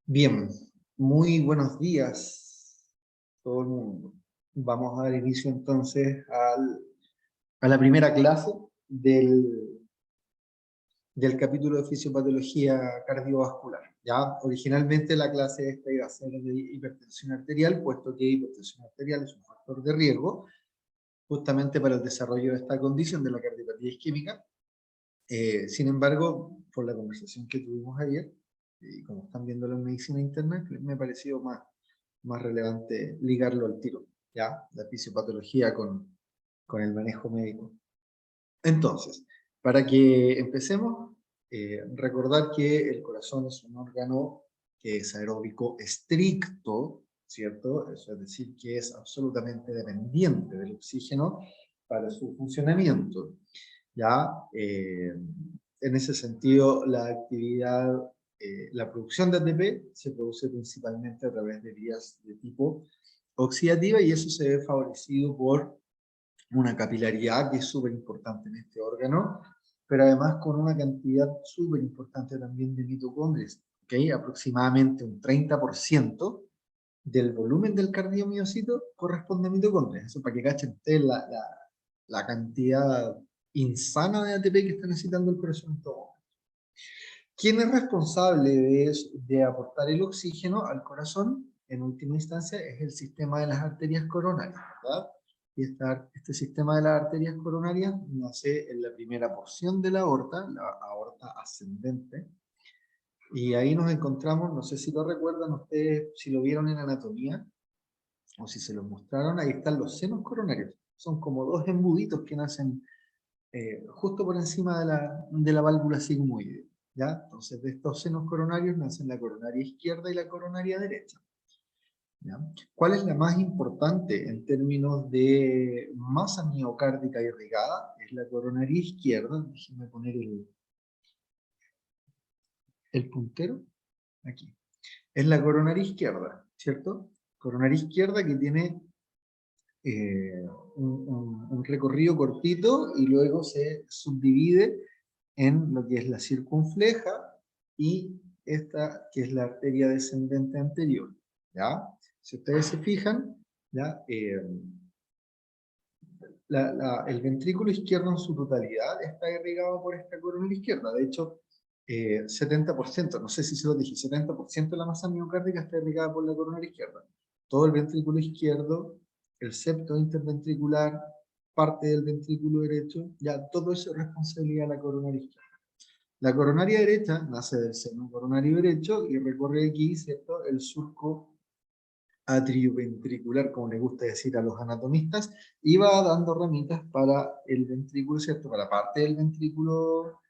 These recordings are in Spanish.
Bien, muy buenos días todo el mundo. Vamos a dar inicio entonces a la primera clase del capítulo de fisiopatología cardiovascular. Ya, originalmente la clase esta iba a ser de hipertensión arterial, puesto que hipertensión arterial es un factor de riesgo justamente para el desarrollo de esta condición de la cardiopatía isquémica. Sin embargo, por la conversación que tuvimos ayer, y como están viéndolo en medicina interna, me ha parecido más relevante ligarlo al tiro, ¿ya? La fisiopatología con el manejo médico. Entonces, para que empecemos, recordar que el corazón es un órgano que es aeróbico estricto, ¿cierto? Eso es decir, que es absolutamente dependiente del oxígeno para su funcionamiento. ¿Ya? En ese sentido, la actividad, la producción de ATP se produce principalmente a través de vías de tipo oxidativa y eso se ve favorecido por una capilaridad que es súper importante en este órgano, pero además con una cantidad súper importante también de mitocondrias, ¿okay? Aproximadamente un 30% del volumen del cardiomiocito corresponde a mitocondrias. Eso para que cachen ustedes la cantidad insana de ATP que está necesitando el corazón en todo momento. ¿Quién es responsable de aportar el oxígeno al corazón? En última instancia es el sistema de las arterias coronarias, ¿verdad? Y este sistema de las arterias coronarias nace en la primera porción de la aorta ascendente, y ahí nos encontramos, no sé si lo recuerdan ustedes, si lo vieron en anatomía, o si se los mostraron, ahí están los senos coronarios. Son como dos embuditos que nacen justo por encima de la válvula sigmoide, ¿ya? Entonces, de estos senos coronarios nacen la coronaria izquierda y la coronaria derecha, ¿ya? ¿Cuál es la más importante en términos de masa miocárdica irrigada? Es la coronaria izquierda. Déjenme poner el puntero aquí. Es la coronaria izquierda, ¿cierto? Coronaria izquierda que tiene un recorrido cortito y luego se subdivide en lo que es la circunfleja y esta que es la arteria descendente anterior, ¿ya? Si ustedes se fijan, ¿ya? El ventrículo izquierdo en su totalidad está irrigado por esta coronaria izquierda. De hecho, 70%, no sé si se lo dije, 70% de la masa miocárdica está irrigada por la coronaria izquierda. Todo el ventrículo izquierdo, el septo interventricular, parte del ventrículo derecho, ya todo eso es responsabilidad de la coronaria izquierda. La coronaria derecha nace del seno coronario derecho y recorre aquí, ¿cierto?, el surco atrioventricular, como le gusta decir a los anatomistas, y va dando ramitas para el ventrículo, ¿cierto?, para parte del ventrículo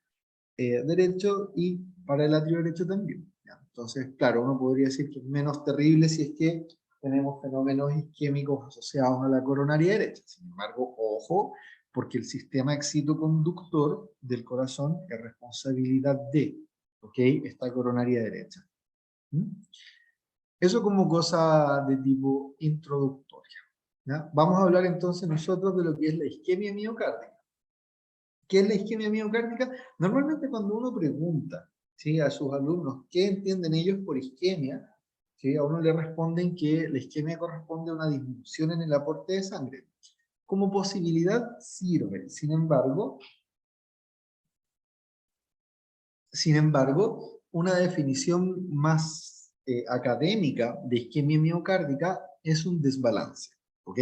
derecho y para el atrio derecho también, ¿ya? Entonces, claro, uno podría decir que es menos terrible si es que tenemos fenómenos isquémicos asociados a la coronaria derecha. Sin embargo, ojo, porque el sistema excitoconductor del corazón es responsabilidad de, ¿ok?, esta coronaria derecha. ¿Mm? Eso como cosa de tipo introductoria, ¿ya? Vamos a hablar entonces nosotros de lo que es la isquemia miocárdica. ¿Qué es la isquemia miocárdica? Normalmente cuando uno pregunta, ¿sí?, a sus alumnos qué entienden ellos por isquemia, ¿sí?, a uno le responden que la isquemia corresponde a una disminución en el aporte de sangre. Como posibilidad sirve, sin embargo, una definición más académica de isquemia miocárdica es un desbalance, ¿ok?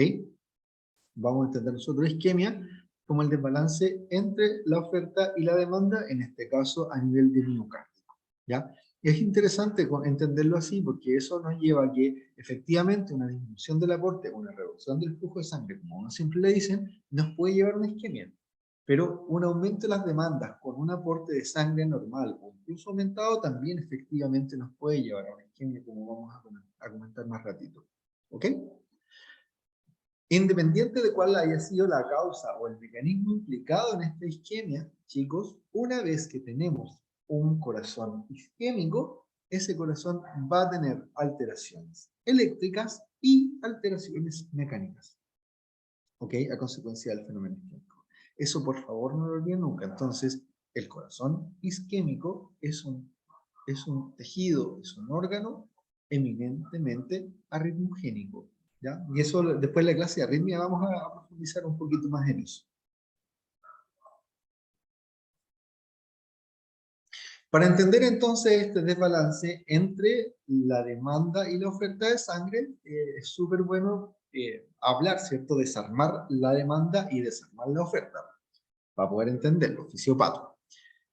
Vamos a entender nosotros isquemia como el desbalance entre la oferta y la demanda, en este caso a nivel de miocárdico, ¿ya? Es interesante entenderlo así porque eso nos lleva a que efectivamente una disminución del aporte, una reducción del flujo de sangre, como uno siempre le dicen, nos puede llevar a una isquemia. Pero un aumento de las demandas con un aporte de sangre normal o incluso aumentado también efectivamente nos puede llevar a una isquemia, como vamos a comentar más ratito. ¿Ok? Independiente de cuál haya sido la causa o el mecanismo implicado en esta isquemia, chicos, una vez que tenemos un corazón isquémico, ese corazón va a tener alteraciones eléctricas y alteraciones mecánicas, ¿ok?, a consecuencia del fenómeno isquémico. Eso por favor no lo olviden nunca. Entonces, el corazón isquémico es es un tejido, es un órgano eminentemente arritmogénico, ¿ya? Y eso después de la clase de arritmia vamos a profundizar un poquito más en eso. Para entender entonces este desbalance entre la demanda y la oferta de sangre, es súper bueno hablar, ¿cierto? Desarmar la demanda y desarmar la oferta, para poder entenderlo, fisiopato.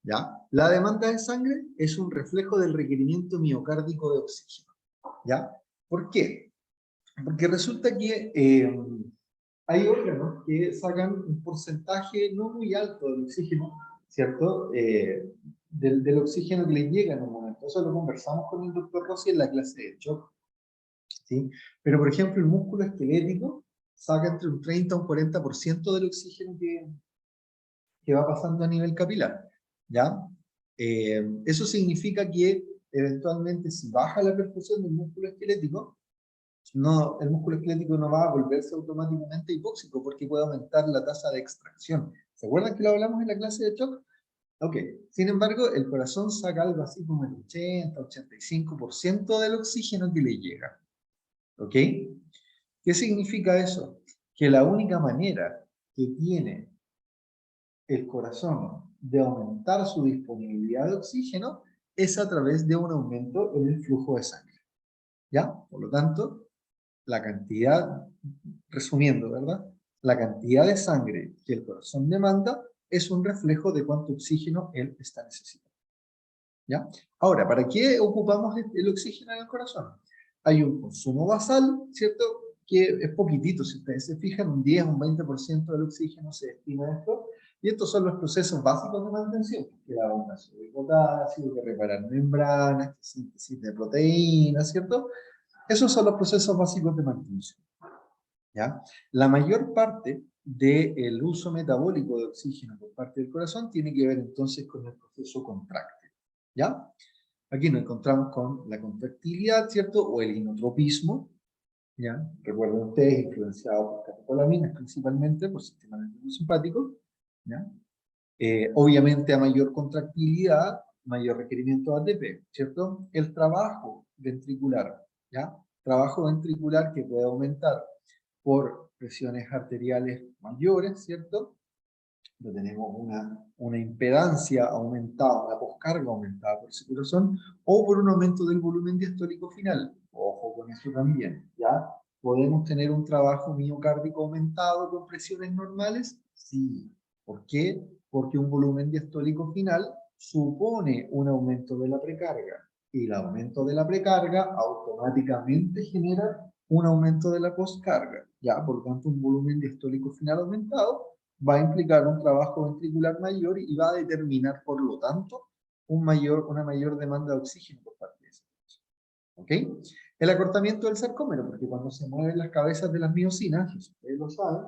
¿Ya? La demanda de sangre es un reflejo del requerimiento miocárdico de oxígeno. ¿Ya? ¿Por qué? Porque resulta que hay órganos que sacan un porcentaje no muy alto del oxígeno, ¿cierto? Del oxígeno que les llega en un momento. Eso lo conversamos con el doctor Rossi en la clase de shock, ¿sí? Pero, por ejemplo, el músculo esquelético saca entre un 30 y un 40% del oxígeno que va pasando a nivel capilar, ¿ya? Eso significa que eventualmente si baja la perfusión del músculo esquelético, no, el músculo esquelético no va a volverse automáticamente hipóxico porque puede aumentar la tasa de extracción. ¿Se acuerdan que lo hablamos en la clase de shock? Ok. Sin embargo, el corazón saca algo así como el 80-85% del oxígeno que le llega. ¿Ok? ¿Qué significa eso? Que la única manera que tiene el corazón de aumentar su disponibilidad de oxígeno es a través de un aumento en el flujo de sangre. ¿Ya? Por lo tanto, la cantidad, resumiendo, ¿verdad? La cantidad de sangre que el corazón demanda es un reflejo de cuánto oxígeno él está necesitando. ¿Ya? Ahora, ¿para qué ocupamos el oxígeno en el corazón? Hay un consumo basal, ¿cierto? Que es poquitito, si ustedes se fijan, un 10, un 20% del oxígeno se destina a esto, y estos son los procesos básicos de mantención, que la bombación de potasio, que reparar membranas, que síntesis de proteínas, ¿cierto? Esos son los procesos básicos de mantención, ¿ya? La mayor parte del uso metabólico de oxígeno por parte del corazón tiene que ver entonces con el proceso contráctil, ¿ya? Aquí nos encontramos con la contractilidad, ¿cierto? O el inotropismo, ¿ya? Recuerden ustedes, influenciado por catecolaminas principalmente, por sistema nervioso simpático, ¿ya? Obviamente a mayor contractilidad, mayor requerimiento de ATP, ¿cierto? El trabajo ventricular, ¿ya? Trabajo ventricular que puede aumentar por presiones arteriales mayores, ¿cierto? Donde tenemos una impedancia aumentada, una poscarga aumentada por ese corazón, o por un aumento del volumen diastólico final. Ojo con eso también, ¿ya? ¿Podemos tener un trabajo miocárdico aumentado con presiones normales? Sí. ¿Por qué? Porque un volumen diastólico final supone un aumento de la precarga, y el aumento de la precarga automáticamente genera un aumento de la poscarga, ¿ya? Por lo tanto, un volumen diastólico final aumentado va a implicar un trabajo ventricular mayor y va a determinar, por lo tanto, una mayor demanda de oxígeno por parte de ese proceso. ¿Ok? El acortamiento del sarcómero, porque cuando se mueven las cabezas de las miocinas, si ustedes lo saben,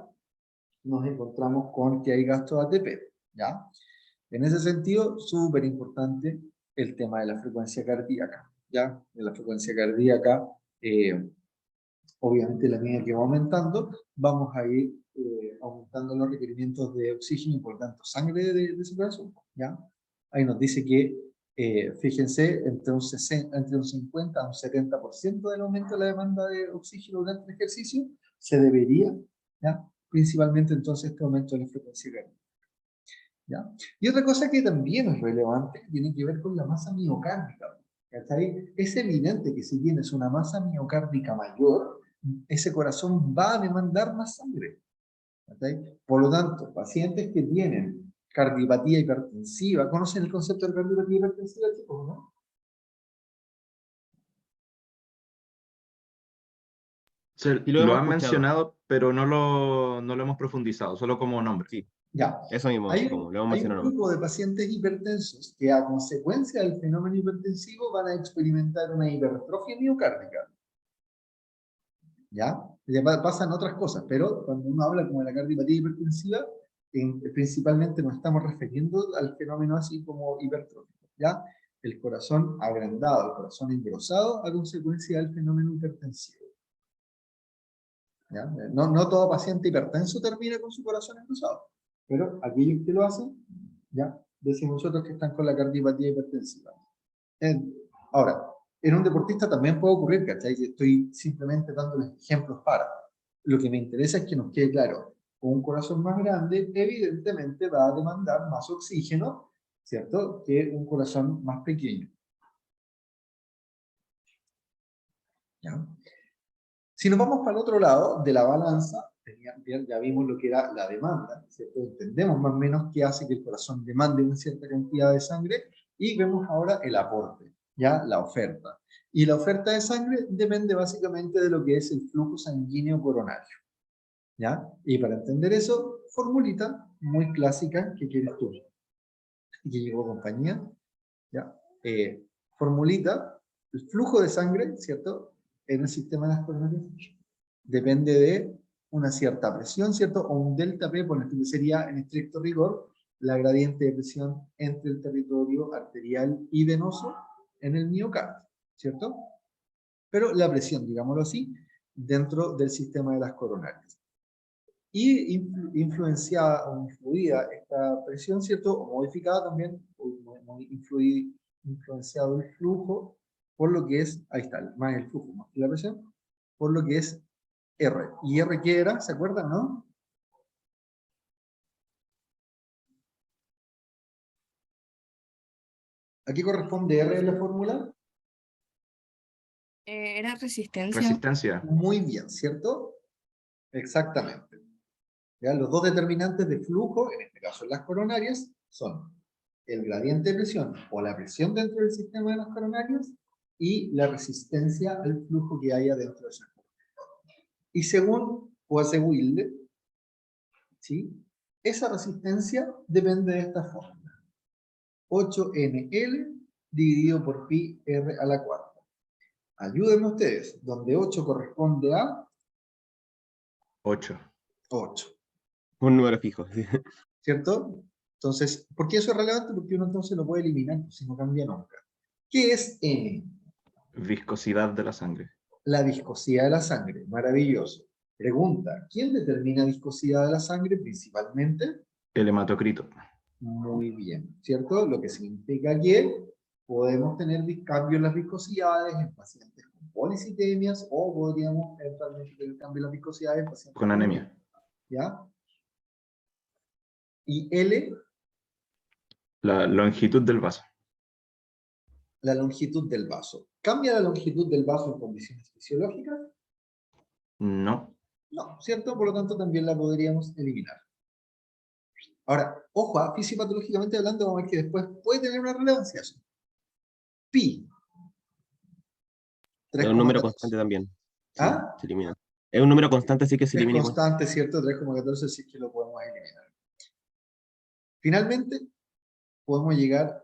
nos encontramos con que hay gasto de ATP, ¿ya? En ese sentido, súper importante el tema de la frecuencia cardíaca, ¿ya? De la frecuencia cardíaca, obviamente la medida que va aumentando, vamos a ir aumentando los requerimientos de oxígeno y por tanto sangre de su corazón, ¿ya? Ahí nos dice que, fíjense, entre un 50 a un 70% del aumento de la demanda de oxígeno durante el ejercicio se debería, ¿ya? Principalmente entonces este aumento de la frecuencia cardíaca, ¿ya? Y otra cosa que también es relevante tiene que ver con la masa miocárdica. ¿Cachai? Es evidente que si tienes una masa miocárdica mayor, ese corazón va a demandar más sangre. ¿Cachai? Por lo tanto, pacientes que tienen cardiopatía hipertensiva, ¿conocen el concepto de cardiopatía hipertensiva, chicos, no? Y lo Lo hemos han escuchado. mencionado, pero no lo hemos profundizado, solo como nombre. Sí, Ya. eso mismo, Hay como lo hemos hay un mencionado. grupo de pacientes hipertensos que a consecuencia del fenómeno hipertensivo van a experimentar una hipertrofia miocárdica. ¿Ya? Pasan otras cosas, pero cuando uno habla como de la cardiopatía hipertensiva, principalmente nos estamos refiriendo al fenómeno así como hipertrófico, ¿ya? El corazón agrandado, el corazón engrosado a consecuencia del fenómeno hipertensivo. ¿Ya? No todo paciente hipertenso termina con su corazón engrosado, pero aquellos que lo hacen, ya decimos nosotros que están con la cardiopatía hipertensiva. Ahora, en un deportista también puede ocurrir, ¿cachai? Estoy simplemente dándoles ejemplos para. Lo que me interesa es que nos quede claro, un corazón más grande evidentemente va a demandar más oxígeno, ¿cierto? Que un corazón más pequeño. ¿Ya? Si nos vamos para el otro lado de la balanza, ya vimos lo que era la demanda, ¿cierto? Entendemos más o menos qué hace que el corazón demande una cierta cantidad de sangre, y vemos ahora el aporte, ya la oferta. Y la oferta de sangre depende básicamente de lo que es el flujo sanguíneo coronario, ¿ya? Y para entender eso, formulita muy clásica que quieres tú, que llegó compañía, ¿ya? Formulita el flujo de sangre, ¿cierto? En el sistema de las coronarias depende de una cierta presión, ¿cierto? O un delta P, por ejemplo, sería en estricto rigor la gradiente de presión entre el territorio arterial y venoso en el miocardio, ¿cierto? Pero la presión, digámoslo así, dentro del sistema de las coronarias. Y influenciada o influida esta presión, ¿cierto? O modificada también, influenciado el flujo por lo que es, ahí está, más el flujo más que la presión, por lo que es R. ¿Y R qué era? ¿Se acuerdan, no? ¿A qué corresponde R en la fórmula? Era resistencia. Resistencia. Muy bien, ¿cierto? Exactamente. ¿Ya? Los dos determinantes de flujo, en este caso en las coronarias, son el gradiente de presión o la presión dentro del sistema de las coronarias y la resistencia al flujo que haya dentro de esas coronarias. Y según Poiseuille, ¿sí? Esa resistencia depende de esta fórmula. 8NL dividido por pi R a la cuarta. Ayúdenme ustedes, donde 8 corresponde a 8. 8. Un número fijo. Sí. ¿Cierto? Entonces, ¿por qué eso es relevante? Porque uno entonces lo puede eliminar, si no cambia nunca. ¿Qué es N? Viscosidad de la sangre. La viscosidad de la sangre. Maravilloso. Pregunta, ¿quién determina viscosidad de la sangre principalmente? El hematocrito. Muy bien, ¿cierto? Lo que significa que podemos tener cambios en las viscosidades en pacientes con policitemias, o podríamos eventualmente tener cambios en las viscosidades en pacientes Con anemia. ¿ya? Y L, La longitud del vaso. la longitud del vaso. ¿Cambia la longitud del vaso en condiciones fisiológicas? No. No, ¿cierto? Por lo tanto, también la podríamos eliminar. Ahora, ojo, fisiopatológicamente hablando, vamos a ver que después puede tener una relevancia eso. Pi. Es un número 3,14. constante también. Sí, ¿Ah? se elimina. Es un número constante, así que se Es elimina igual. constante, ¿cierto? 3,14, sí que lo podemos eliminar. Finalmente, podemos llegar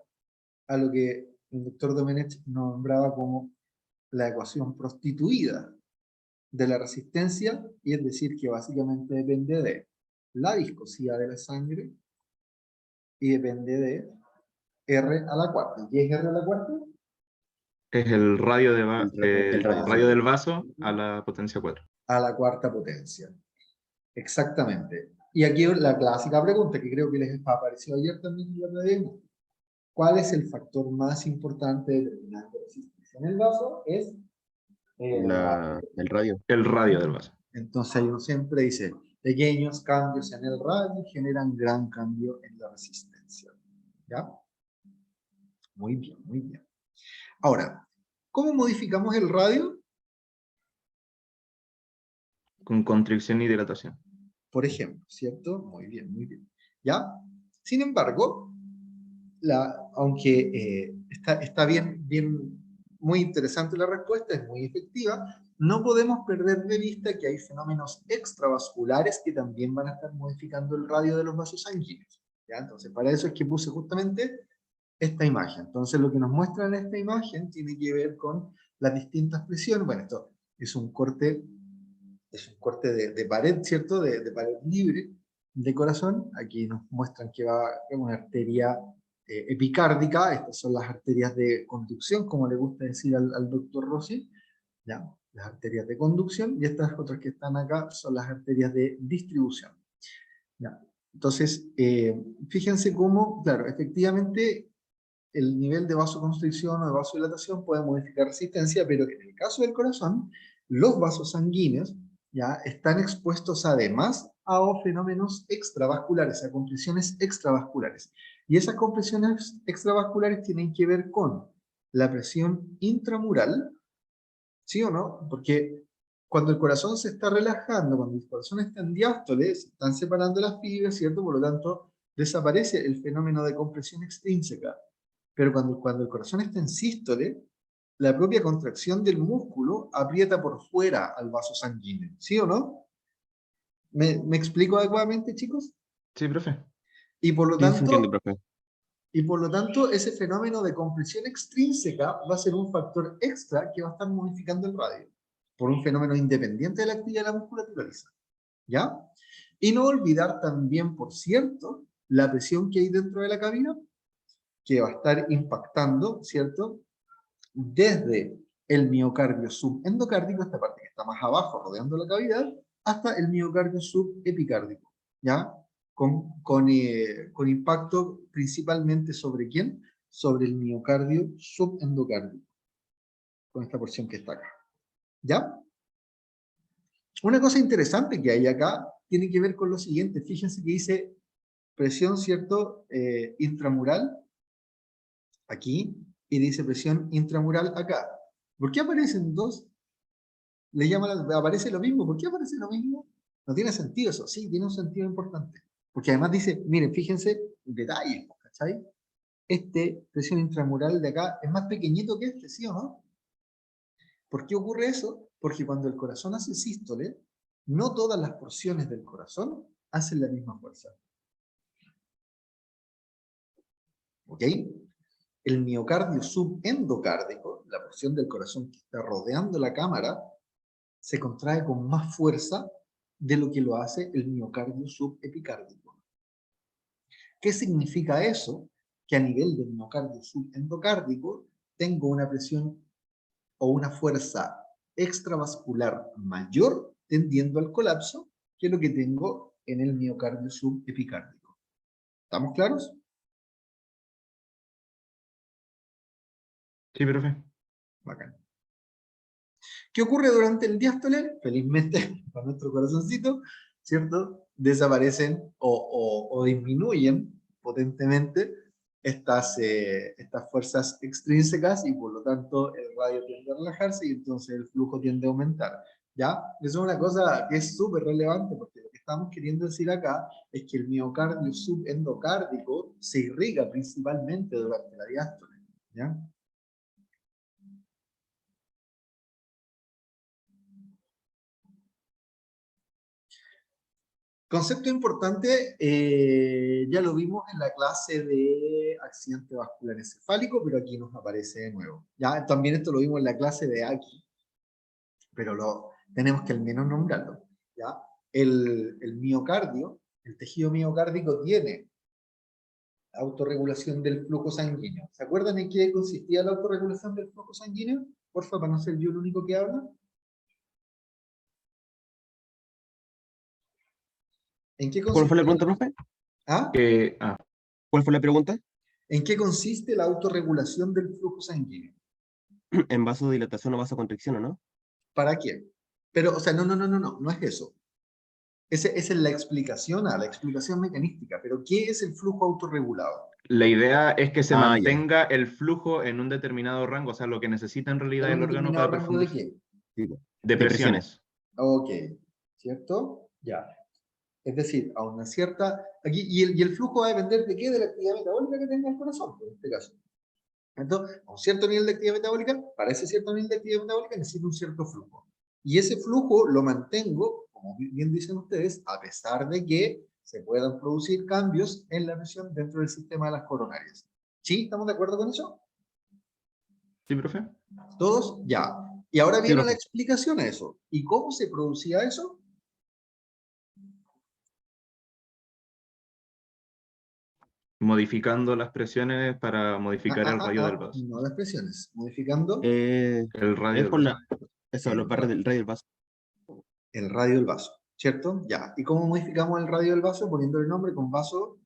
a lo que el doctor Domenech nombraba como la ecuación prostituida de la resistencia, y es decir, que básicamente depende de la viscosidad de la sangre y depende de R a la cuarta. ¿Qué es R a la cuarta? Es el radio, El radio, radio sí. del vaso a la potencia 4. A la cuarta potencia. Exactamente. Y aquí la clásica pregunta que creo que les apareció ayer también en la academia. ¿Cuál es el factor más importante determinante de resistencia en el vaso? Es el radio. El radio. El radio del vaso. Entonces uno siempre dice, pequeños cambios en el radio generan gran cambio en la resistencia. ¿Ya? Muy bien, muy bien. Ahora, ¿cómo modificamos el radio? Con constricción y dilatación. Por ejemplo, ¿cierto? Muy bien, muy bien. ¿Ya? Sin embargo, aunque está bien, muy interesante la respuesta, es muy efectiva, no podemos perder de vista que hay fenómenos extravasculares que también van a estar modificando el radio de los vasos sanguíneos. ¿Ya? Entonces, para eso es que puse justamente esta imagen. Entonces, lo que nos muestra en esta imagen tiene que ver con las distintas presiones. Bueno, esto es un corte de pared, ¿cierto? De pared libre de corazón. Aquí nos muestran que va una arteria epicárdica. Estas son las arterias de conducción, como le gusta decir al doctor Rossi, ¿ya? Las arterias de conducción, y estas otras que están acá son las arterias de distribución. ¿Ya? Entonces, fíjense cómo, claro, efectivamente, el nivel de vasoconstricción o de vasodilatación puede modificar resistencia, pero en el caso del corazón, los vasos sanguíneos ya están expuestos además a fenómenos extravasculares, a compresiones extravasculares. Y esas compresiones extravasculares tienen que ver con la presión intramural, ¿sí o no? Porque cuando el corazón se está relajando, cuando el corazón está en diástole, se están separando las fibras, ¿cierto? Por lo tanto, desaparece el fenómeno de compresión extrínseca. Pero cuando el corazón está en sístole, la propia contracción del músculo aprieta por fuera al vaso sanguíneo, ¿sí o no? ¿Me explico adecuadamente, chicos? Sí, profe. Y por lo Sí, se entiende, tanto, profe. ese fenómeno de compresión extrínseca va a ser un factor extra que va a estar modificando el radio, por un fenómeno independiente de la actividad de la musculatura lisa. ¿Ya? Y no olvidar también, por cierto, la presión que hay dentro de la cavidad, que va a estar impactando, ¿cierto? Desde el miocardio subendocárdico, esta parte que está más abajo rodeando la cavidad, hasta el miocardio subepicárdico, ¿ya? Con impacto principalmente sobre ¿quién? Sobre el miocardio subendocárdico, con esta porción que está acá, ¿ya? Una cosa interesante que hay acá tiene que ver con lo siguiente, fíjense que dice presión, ¿cierto? Intramural, aquí, y dice presión intramural acá. ¿Por qué aparecen dos? Aparece lo mismo. ¿Por qué aparece lo mismo? No tiene sentido eso. Sí, tiene un sentido importante. Porque además dice, miren, fíjense, detalles, ¿cachai? Presión intramural de acá es más pequeñito que este, ¿sí o no? ¿Por qué ocurre eso? Porque cuando el corazón hace sístole, no todas las porciones del corazón hacen la misma fuerza. ¿Ok? El miocardio subendocárdico, la porción del corazón que está rodeando la cámara, se contrae con más fuerza de lo que lo hace el miocardio subepicárdico. ¿Qué significa eso? Que a nivel del miocardio subendocárdico tengo una presión o una fuerza extravascular mayor tendiendo al colapso que lo que tengo en el miocardio subepicárdico. ¿Estamos claros? Sí, profe. Bacán. ¿Qué ocurre durante el diástole? Felizmente, para nuestro corazoncito, ¿cierto? Desaparecen o disminuyen potentemente estas fuerzas extrínsecas y por lo tanto el radio tiende a relajarse y entonces el flujo tiende a aumentar. ¿Ya? Eso es una cosa que es súper relevante porque lo que estamos queriendo decir acá es que el miocardio subendocárdico se irriga principalmente durante la diástole. ¿Ya? Concepto importante, ya lo vimos en la clase de accidente vascular encefálico, pero aquí nos aparece de nuevo. Ya también esto lo vimos en la clase de aquí, pero tenemos que al menos nombrarlo. ¿Ya? El miocardio, el tejido miocárdico tiene autorregulación del flujo sanguíneo. ¿Se acuerdan en qué consistía la autorregulación del flujo sanguíneo? Porfa, para no ser yo el único que habla. ¿En qué ¿Cuál fue la consiste? pregunta, profe? ¿Ah? ¿Cuál fue la pregunta? ¿En qué consiste la autorregulación del flujo sanguíneo? En vasodilatación o vasoconstricción, ¿o no? ¿Para qué? Pero, o sea, no es eso. Esa es la explicación la explicación mecanística. Pero, ¿qué es el flujo autorregulado? La idea es que se Ah, ya. mantenga el flujo en un determinado rango, o sea, lo que necesita en realidad ¿En un el órgano determinado para rango de profundizar. qué? Sí, po. De De presiones. presiones. Ok, ¿cierto? Ya. Es decir, a una cierta... Aquí, y el flujo va a depender de qué, de la actividad metabólica que tenga el corazón, en este caso. Entonces, a un cierto nivel de actividad metabólica, para ese cierto nivel de actividad metabólica necesito un cierto flujo. Y ese flujo lo mantengo, como bien dicen ustedes, a pesar de que se puedan producir cambios en la presión dentro del sistema de las coronarias. ¿Sí? ¿Estamos de acuerdo con eso? ¿Sí, profe? ¿Todos? Ya. Y ahora Sí, viene la profe. explicación a eso. ¿Y cómo se producía eso? Modificando las presiones para modificar el radio del vaso. No las presiones. Modificando El radio Es del por vaso. los barras del radio del vaso. el radio del vaso. ¿Cierto? Ya. ¿Y cómo modificamos el radio del vaso? Poniendo el nombre con vaso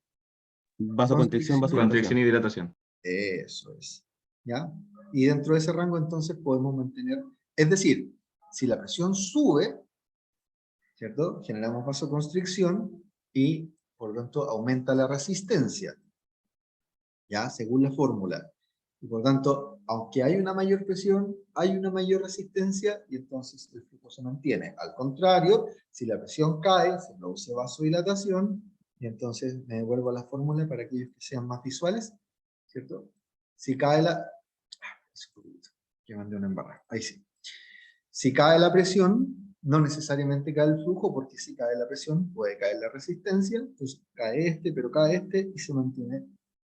Vasoconstricción, constricción. Constricción vasodilatación. y dilatación. Eso es. ¿Ya? Y dentro de ese rango entonces podemos mantener, es decir, si la presión sube, ¿cierto? Generamos vasoconstricción y por lo tanto aumenta la resistencia, ¿ya? Según la fórmula. Y por tanto, aunque hay una mayor presión, hay una mayor resistencia y entonces el flujo se mantiene. Al contrario, si la presión cae, se produce vasodilatación y entonces me devuelvo a la fórmula para aquellos que sean más visuales, ¿cierto? Si cae la... Que mandé una embarrada. Ahí sí. Si cae la presión, no necesariamente cae el flujo, porque si cae la presión puede caer la resistencia, entonces cae este, pero cae este y se mantiene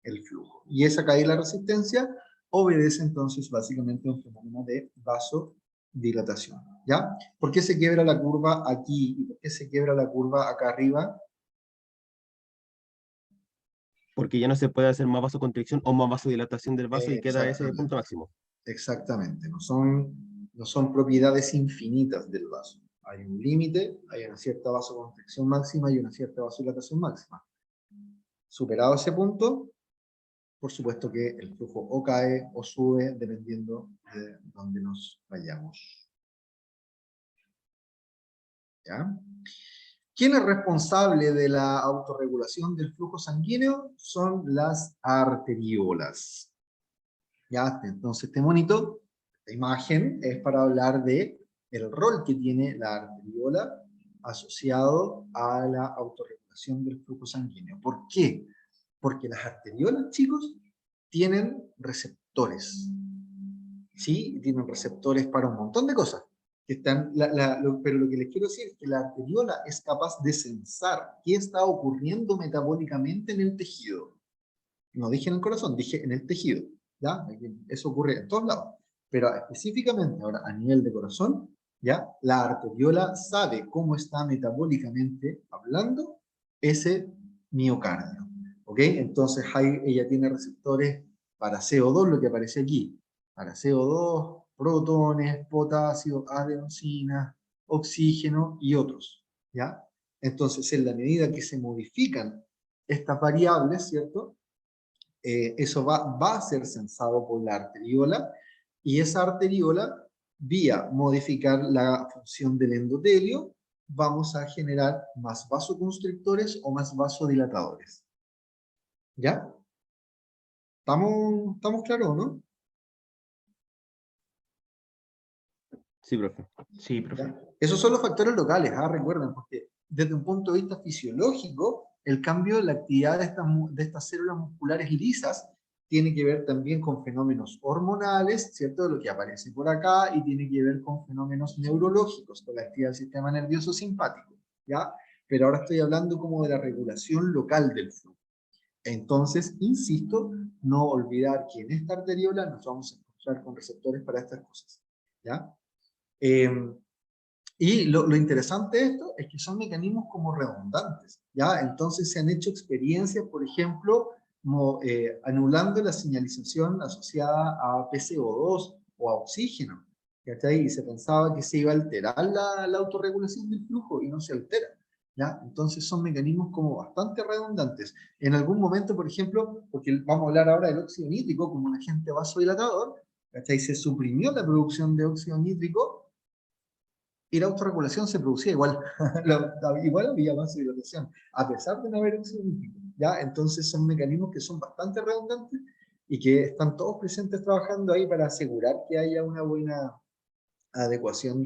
el flujo. Y esa caída de la resistencia obedece entonces básicamente a un fenómeno de vasodilatación. ¿Ya? ¿Por qué se quiebra la curva aquí y por qué se quiebra la curva acá arriba? Porque ya no se puede hacer más vasoconstricción o más vasodilatación del vaso y queda ese Exactamente. punto máximo. Exactamente, no son propiedades infinitas del vaso. Hay un límite, hay una cierta vasoconstricción máxima y una cierta vasodilatación máxima. Superado ese punto, por supuesto que el flujo o cae o sube dependiendo de dónde nos vayamos. ¿Ya? ¿Quién es responsable de la autorregulación del flujo sanguíneo? Son las arteriolas. ¿Ya? Entonces este monito, esta imagen, es para hablar de el rol que tiene la arteriola asociado a la autorregulación del flujo sanguíneo. ¿Por qué? Porque las arteriolas, chicos, tienen receptores. ¿Sí? Tienen receptores para un montón de cosas. Que están, pero lo que les quiero decir es que la arteriola es capaz de censar qué está ocurriendo metabólicamente en el tejido. No dije en el corazón, dije en el tejido. ¿Ya? Eso ocurre en todos lados. Pero específicamente ahora a nivel de corazón, ¿ya? La arteriola sabe cómo está metabólicamente hablando ese miocardio. ¿Ok? Entonces ella tiene receptores para CO2, lo que aparece aquí. Para CO2, protones, potasio, adenosina, oxígeno y otros. ¿Ya? Entonces, en la medida que se modifican estas variables, ¿cierto? Eso va a ser censado por la arteriola, y esa arteriola, vía modificar la función del endotelio, vamos a generar más vasoconstrictores o más vasodilatadores. ¿Ya? ¿Estamos claros, no? Sí, profe. Sí, profe. ¿Ya? Esos son los factores locales, recuerden, porque desde un punto de vista fisiológico, el cambio de la actividad de estas células musculares lisas tiene que ver también con fenómenos hormonales, ¿cierto? De lo que aparece por acá, y tiene que ver con fenómenos neurológicos, con la actividad del sistema nervioso simpático, ¿ya? Pero ahora estoy hablando como de la regulación local del flujo. Entonces, insisto, no olvidar que en esta arteriola nos vamos a encontrar con receptores para estas cosas, ¿ya? Y lo interesante de esto es que son mecanismos como redundantes, ¿ya? Entonces se han hecho experiencias, por ejemplo, como, anulando la señalización asociada a PCO2 o a oxígeno, ¿cachai? Y se pensaba que se iba a alterar la autorregulación del flujo y no se altera, ¿ya? Entonces son mecanismos como bastante redundantes. En algún momento, por ejemplo, porque vamos a hablar ahora del óxido nítrico como un agente vasodilatador, ¿cachai? Se suprimió la producción de óxido nítrico y la autorregulación se producía igual. Igual había vasodilatación, a pesar de no haber óxido nítrico, ¿ya? Entonces son mecanismos que son bastante redundantes y que están todos presentes trabajando ahí para asegurar que haya una buena adecuación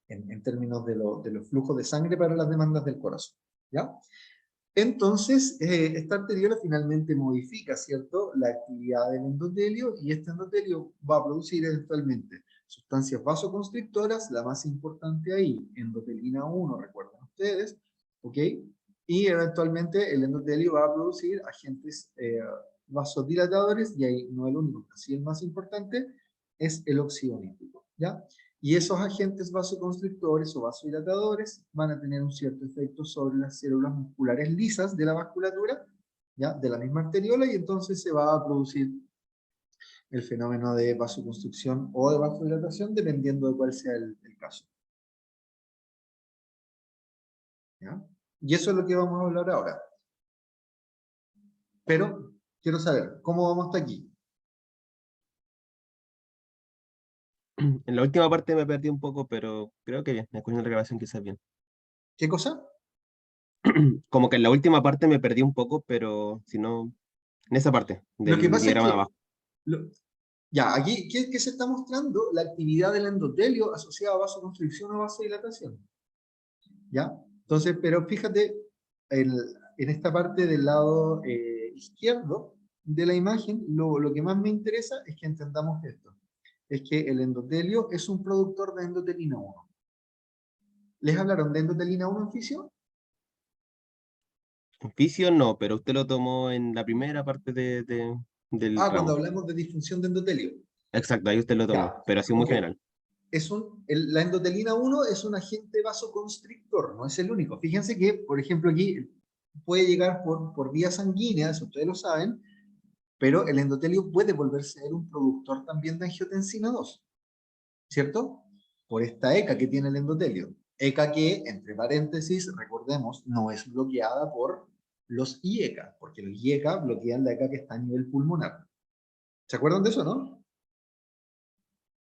en términos de los flujos de sangre para las demandas del corazón, ¿ya? Entonces, esta arteriola finalmente modifica, ¿cierto?, la actividad del endotelio, y este endotelio va a producir eventualmente sustancias vasoconstrictoras, la más importante ahí, endotelina 1, recuerdan ustedes, ¿ok? Y eventualmente el endotelio va a producir agentes vasodilatadores, y ahí no el único, pero sí el más importante, es el óxido nítrico, ¿ya? Y esos agentes vasoconstrictores o vasodilatadores van a tener un cierto efecto sobre las células musculares lisas de la vasculatura, ¿ya? De la misma arteriola, y entonces se va a producir el fenómeno de vasoconstricción o de vasodilatación, dependiendo de cuál sea el caso. ¿Ya? Y eso es lo que vamos a hablar ahora. Pero Quiero saber, ¿cómo vamos hasta aquí? En la última parte me perdí un poco, pero creo que bien. Me escuché en la grabación quizás bien. ¿Qué cosa? Como que en la última parte me perdí un poco, pero si no, en esa parte Lo que del pasa es diagrama de que, abajo. lo- ya, aquí, ¿qué se está mostrando? La actividad del endotelio asociada a vasoconstricción o vasodilatación. ¿Ya? Entonces, pero fíjate, en esta parte del lado izquierdo de la imagen, lo que más me interesa es que entendamos esto. Es que el endotelio es un productor de endotelina 1. ¿Les hablaron de endotelina 1 en fisio? En fisio no, pero usted lo tomó en la primera parte del Ah, cuando ramo. hablamos de disfunción de endotelio. Exacto, ahí usted lo Ya, tomó, pero así muy ok. general. La endotelina 1 es un agente vasoconstrictor, no es el único. Fíjense que, por ejemplo, aquí puede llegar por vía sanguínea, eso ustedes lo saben, pero el endotelio puede volverse a ser un productor también de angiotensina 2, ¿cierto? Por esta ECA que tiene el endotelio. ECA que, entre paréntesis, recordemos, no es bloqueada por los IECA, porque los IECA bloquean la ECA que está a nivel pulmonar. ¿Se acuerdan de eso, no?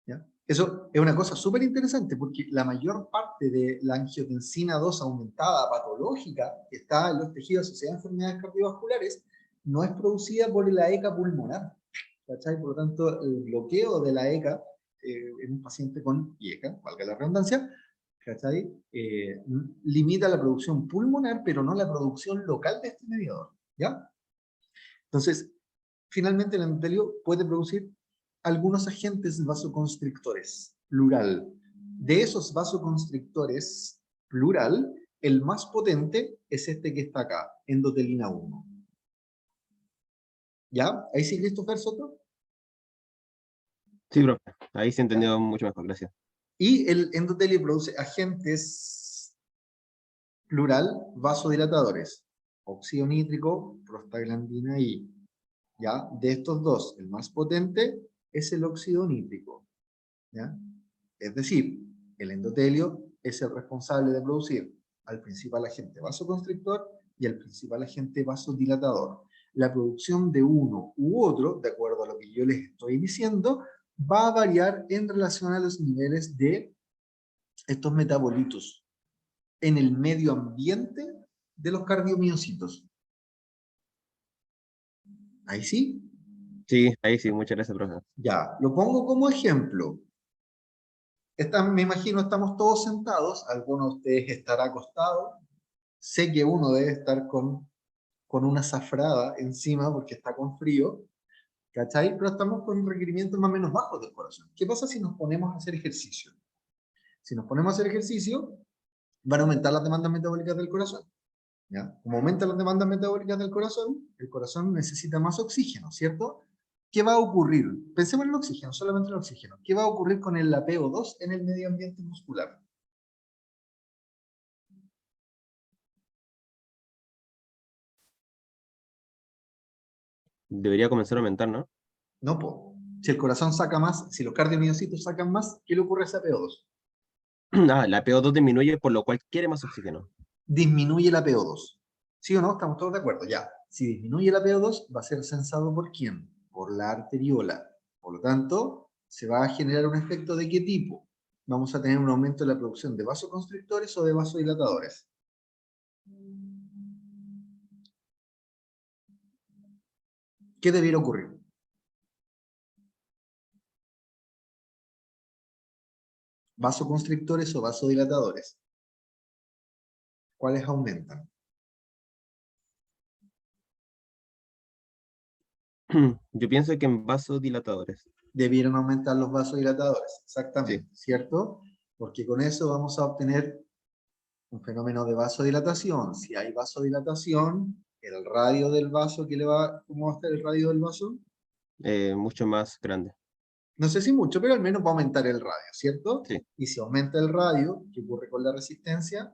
¿Ya? Eso es una cosa súper interesante porque la mayor parte de la angiotensina 2 aumentada patológica que está en los tejidos asociados a enfermedades cardiovasculares no es producida por la ECA pulmonar. ¿Cachai? Por lo tanto, el bloqueo de la ECA en un paciente con IECA, valga la redundancia, ¿cachai? Limita la producción pulmonar, pero no la producción local de este mediador. ¿Ya? Entonces, finalmente el endotelio puede producir algunos agentes vasoconstrictores, plural. De esos vasoconstrictores, plural, el más potente es este que está acá, endotelina 1. ¿Ya? ¿Ahí sí, Christopher Soto? Sí, profe, ahí se ¿Ya? entendió mucho mejor, gracias. Y el endotelio produce agentes, plural, vasodilatadores, óxido nítrico, prostaglandina I. ¿Ya? De estos dos, el más potente es el óxido nítrico. ¿Ya? Es decir, el endotelio es el responsable de producir al principal agente vasoconstrictor y al principal agente vasodilatador. La producción de uno u otro, de acuerdo a lo que yo les estoy diciendo, va a variar en relación a los niveles de estos metabolitos en el medio ambiente de los cardiomiocitos. Ahí sí, Sí, ahí sí, muchas gracias, profe. ya, lo pongo como ejemplo. Me imagino, estamos todos sentados, alguno de ustedes estará acostado, sé que uno debe estar con una zafrada encima porque está con frío, ¿cachai? Pero estamos con requerimientos más o menos bajos del corazón. ¿Qué pasa si nos ponemos a hacer ejercicio? Si nos ponemos a hacer ejercicio, van a aumentar las demandas metabólicas del corazón. ¿Ya? Como aumentan las demandas metabólicas del corazón, el corazón necesita más oxígeno, ¿cierto? ¿Qué va a ocurrir? Pensemos en el oxígeno, solamente en el oxígeno. ¿Qué va a ocurrir con el PO2 en el medio ambiente muscular? Debería comenzar a aumentar, ¿no? No, po. Si el corazón saca más, si los cardiomiocitos sacan más, ¿qué le ocurre a ese PO2? Ah, la PO2 disminuye, por lo cual quiere más oxígeno. Disminuye la PO2. ¿Sí o no? ¿Estamos todos de acuerdo? Ya. Si disminuye la PO2, va a ser sensado ¿por quién? Por la arteriola. Por lo tanto, se va a generar un efecto ¿de qué tipo? Vamos a tener un aumento de la producción de vasoconstrictores o de vasodilatadores. ¿Qué debiera ocurrir? ¿Vasoconstrictores o vasodilatadores? ¿Cuáles aumentan? Yo pienso que en vasodilatadores. Debieran aumentar los vasodilatadores, Sí. exactamente, ¿cierto? Porque con eso vamos a obtener un fenómeno de vasodilatación. Si hay vasodilatación, el radio del vaso, ¿cómo va a estar el radio del vaso? Mucho más grande. No sé si mucho, pero al menos va a aumentar el radio, ¿cierto? Sí. Y si aumenta el radio, ¿qué ocurre con la resistencia?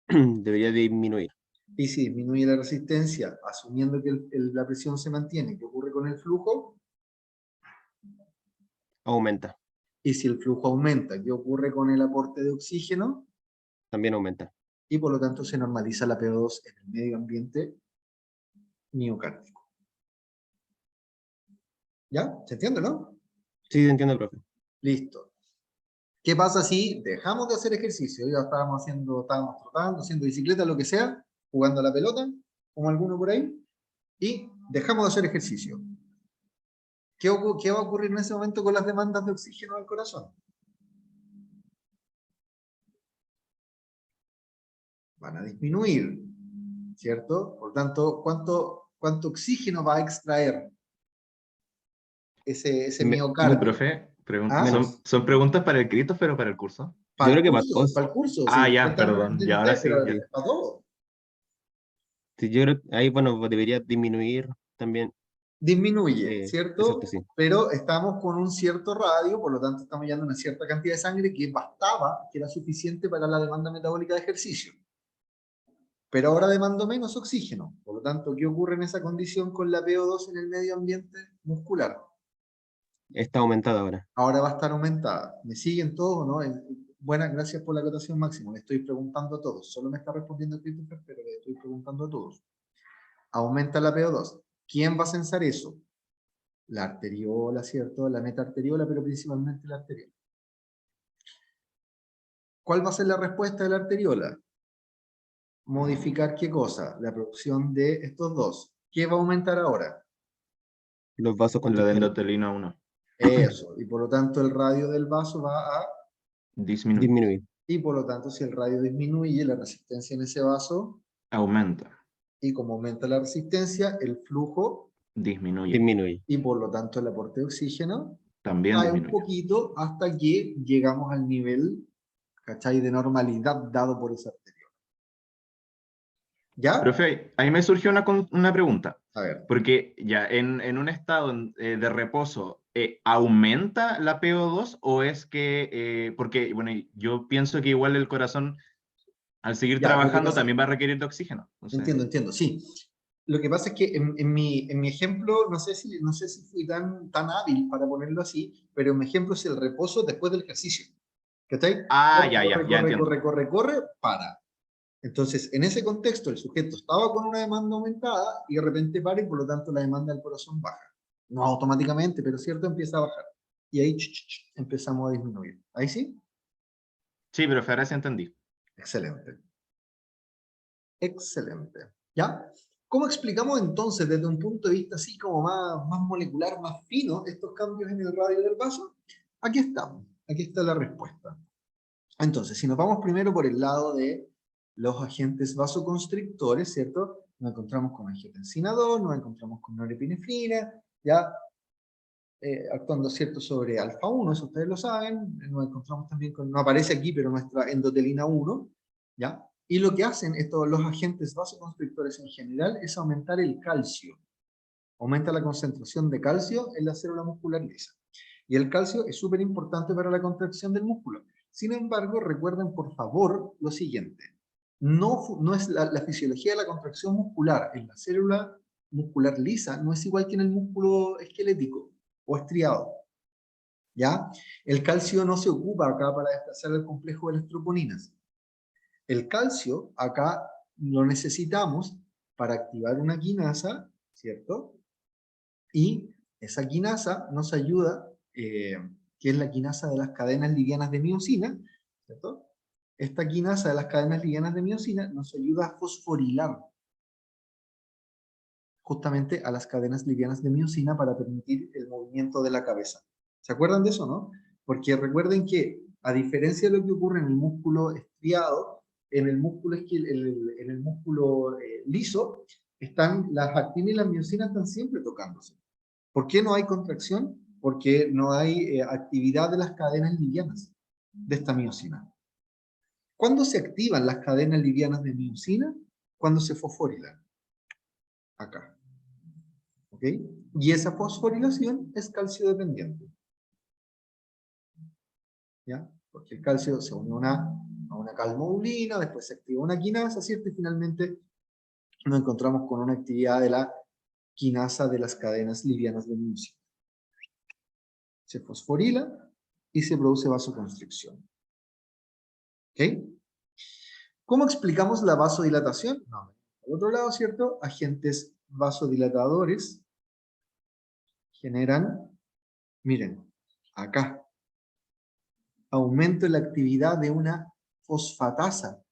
Debería disminuir. Y si disminuye la resistencia, asumiendo que la presión se mantiene, ¿qué ocurre con el flujo? Aumenta. Y si el flujo aumenta, ¿qué ocurre con el aporte de oxígeno? También aumenta. y por lo tanto se normaliza la PO2 en el medio ambiente miocárdico. ¿Ya? ¿Se entiende, no? Sí, entiendo, profe. Listo. ¿Qué pasa si dejamos de hacer ejercicio? Ya estábamos trotando, haciendo bicicleta, lo que sea, jugando a la pelota, como alguno por ahí, y dejamos de hacer ejercicio. ¿Qué va a ocurrir en ese momento con las demandas de oxígeno del corazón? Van a disminuir, ¿cierto? Por tanto, ¿cuánto oxígeno va a extraer ese miocardio? Profe, ¿Ah? Menos. son preguntas para el Christopher o para el curso. Yo creo que para todos. Para el curso, Ah, sí. ya, Están perdón. respondiendo Ya, ahora ustedes, sí. pero Ya. Sí. para todo. Sí, yo creo que ahí, bueno, debería disminuir también. Disminuye, Exacto, ¿cierto? sí. Pero estamos con un cierto radio, por lo tanto estamos llevando una cierta cantidad de sangre que bastaba, que era suficiente para la demanda metabólica de ejercicio. Pero ahora demando menos oxígeno. Por lo tanto, ¿qué ocurre en esa condición con la PO2 en el medio ambiente muscular? Está aumentada ahora. Ahora va a estar aumentada. ¿Me siguen todos o no? Buenas, gracias por la acotación, Máximo. Le estoy preguntando a todos. Solo me está respondiendo Christopher, pero le estoy preguntando a todos. Aumenta la PO2. ¿Quién va a censar eso? La arteriola, ¿cierto? La metaarteriola, pero principalmente la arteriola. ¿Cuál va a ser la respuesta de la arteriola? Modificar ¿qué cosa? La producción de estos dos. ¿Qué va a aumentar ahora? Los La de vasoconstrictores endotelina 1. Eso. Y por lo tanto el radio del vaso va a... Disminuye. disminuir. Y por lo tanto si el radio disminuye, la resistencia en ese vaso, Aumenta. y como aumenta la resistencia, el flujo, Disminuye. Disminuye. y por lo tanto el aporte de oxígeno, También cae un disminuye. poquito hasta que llegamos al nivel, ¿cachai?, de normalidad dado por esa arteria. ¿Ya? Profe, ahí me surgió una pregunta. A ver. Porque ya en un estado de reposo, ¿aumenta la PO2 o es que, porque, bueno, yo pienso que igual el corazón, al seguir Ya, lo que trabajando, pasa es también que, va a requerir de oxígeno? Entonces, entiendo, sí. Lo que pasa es que en mi ejemplo, no sé si fui tan hábil para ponerlo así, pero en mi ejemplo es el reposo después del ejercicio. ¿Cachai? ya entiendo. Corre, para. Entonces, en ese contexto, el sujeto estaba con una demanda aumentada y de repente para y por lo tanto la demanda del corazón baja. No automáticamente, pero cierto, empieza a bajar. Y ahí empezamos a disminuir. ¿Ahí sí? Sí, profe, ahora sí entendí. Excelente. Excelente. ¿Ya? ¿Cómo explicamos entonces desde un punto de vista así como más molecular, más fino, estos cambios en el radio del vaso? Aquí estamos. Aquí está la respuesta. Entonces, si nos vamos primero por el lado de los agentes vasoconstrictores, ¿cierto? Nos encontramos con angiotensina 2, nos encontramos con norepinefrina, ya actuando, ¿cierto?, sobre alfa 1, eso ustedes lo saben. Nos encontramos también con, no aparece aquí, pero nuestra endotelina 1, ¿ya? Y lo que hacen los agentes vasoconstrictores en general es aumentar el calcio. Aumenta la concentración de calcio en la célula muscular lisa. Y el calcio es súper importante para la contracción del músculo. Sin embargo, recuerden por favor lo siguiente. No es la fisiología de la contracción muscular en la célula muscular lisa no es igual que en el músculo esquelético o estriado. ¿Ya? El calcio no se ocupa acá para desplazar el complejo de las troponinas. El calcio acá lo necesitamos para activar una quinasa, ¿cierto? Y esa quinasa nos ayuda, que es la quinasa de las cadenas livianas de miosina, ¿cierto? Esta quinasa de las cadenas livianas de miosina nos ayuda a fosforilar justamente a las cadenas livianas de miosina para permitir el movimiento de la cabeza. ¿Se acuerdan de eso, no? Porque recuerden que, a diferencia de lo que ocurre en el músculo estriado, en el músculo, liso, las actinas y las miosinas están siempre tocándose. ¿Por qué no hay contracción? Porque no hay actividad de las cadenas livianas de esta miosina. ¿Cuándo se activan las cadenas livianas de miosina? Cuando se fosforilan. Acá. ¿Ok? Y esa fosforilación es calcio dependiente. ¿Ya? Porque el calcio se une a una calmodulina, después se activa una quinasa, ¿cierto? Y finalmente nos encontramos con una actividad de la quinasa de las cadenas livianas de miosina. Se fosforila y se produce vasoconstricción. ¿Ok? ¿Cómo explicamos la vasodilatación? No, al otro lado, ¿cierto? Agentes vasodilatadores generan, miren, acá, aumento en la actividad de una fosfatasa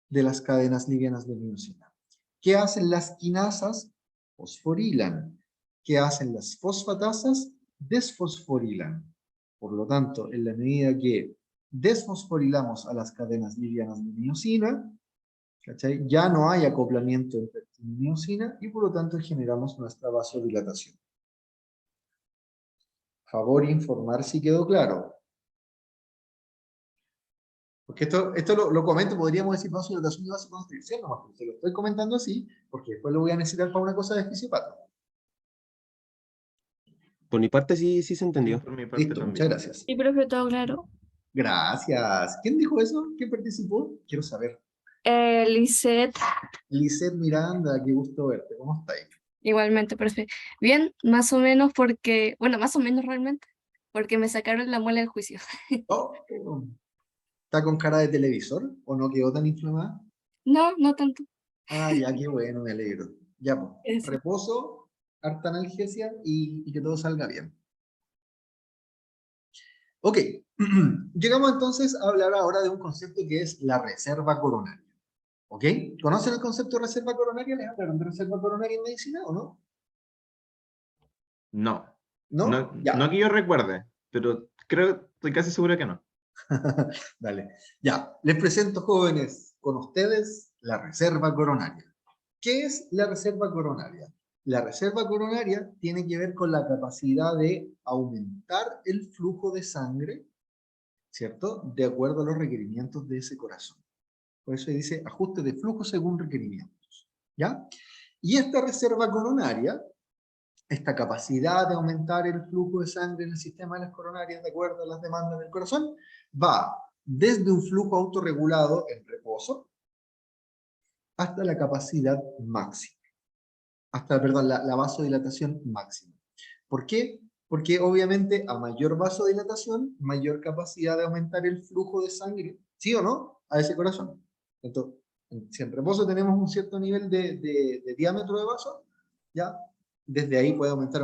de las cadenas livianas de miosina. ¿Qué hacen las quinasas? Fosforilan. ¿Qué hacen las fosfatasas? Desfosforilan. Por lo tanto, en la medida que desfosforilamos a las cadenas livianas de miosina, ¿cachai? Ya no hay acoplamiento entre miosina y por lo tanto generamos nuestra vasodilatación. Favor informar si quedó claro. Porque esto lo comento, podríamos decir vasodilatación y vasoconstricción, nomás, porque lo estoy comentando así, porque después lo voy a necesitar para una cosa de fisiopato. Por mi parte sí se entendió. Por mi parte Listo, también. muchas gracias. Sí, profe, todo claro. Gracias. ¿Quién dijo eso? ¿Quién participó? Quiero saber. Lisette, Lizeth Miranda, qué gusto verte. ¿Cómo estáis? igualmente, profe. Bien, más o menos porque, bueno, más o menos realmente, porque me sacaron la muela del juicio. Oh, ¿está con cara de televisor o no quedó tan inflamada? No, no tanto. Ah, ya, qué bueno, me alegro. Ya, pues, Eso. reposo, harta analgesia y que todo salga bien. Ok, llegamos entonces a hablar ahora de un concepto que es la reserva coronaria. ¿Ok? ¿Conocen el concepto de reserva coronaria? ¿Les hablaron de reserva coronaria en medicina o no? No, ¿No? no, Ya. no que yo recuerde, pero estoy casi seguro que no. Dale. Ya, les presento, jóvenes, con ustedes la reserva coronaria. ¿Qué es la reserva coronaria? La reserva coronaria tiene que ver con la capacidad de aumentar el flujo de sangre, ¿cierto? De acuerdo a los requerimientos de ese corazón. Por eso dice ajuste de flujo según requerimientos. ¿Ya? Y esta reserva coronaria, esta capacidad de aumentar el flujo de sangre en el sistema de las coronarias de acuerdo a las demandas del corazón, va desde un flujo autorregulado en reposo hasta la capacidad máxima. Hasta, perdón, la vasodilatación máxima. ¿Por qué? Porque obviamente a mayor vasodilatación, mayor capacidad de aumentar el flujo de sangre, ¿sí o no? A ese corazón. Entonces, si en reposo tenemos un cierto nivel de diámetro de vaso, ¿ya? Desde ahí puede aumentar,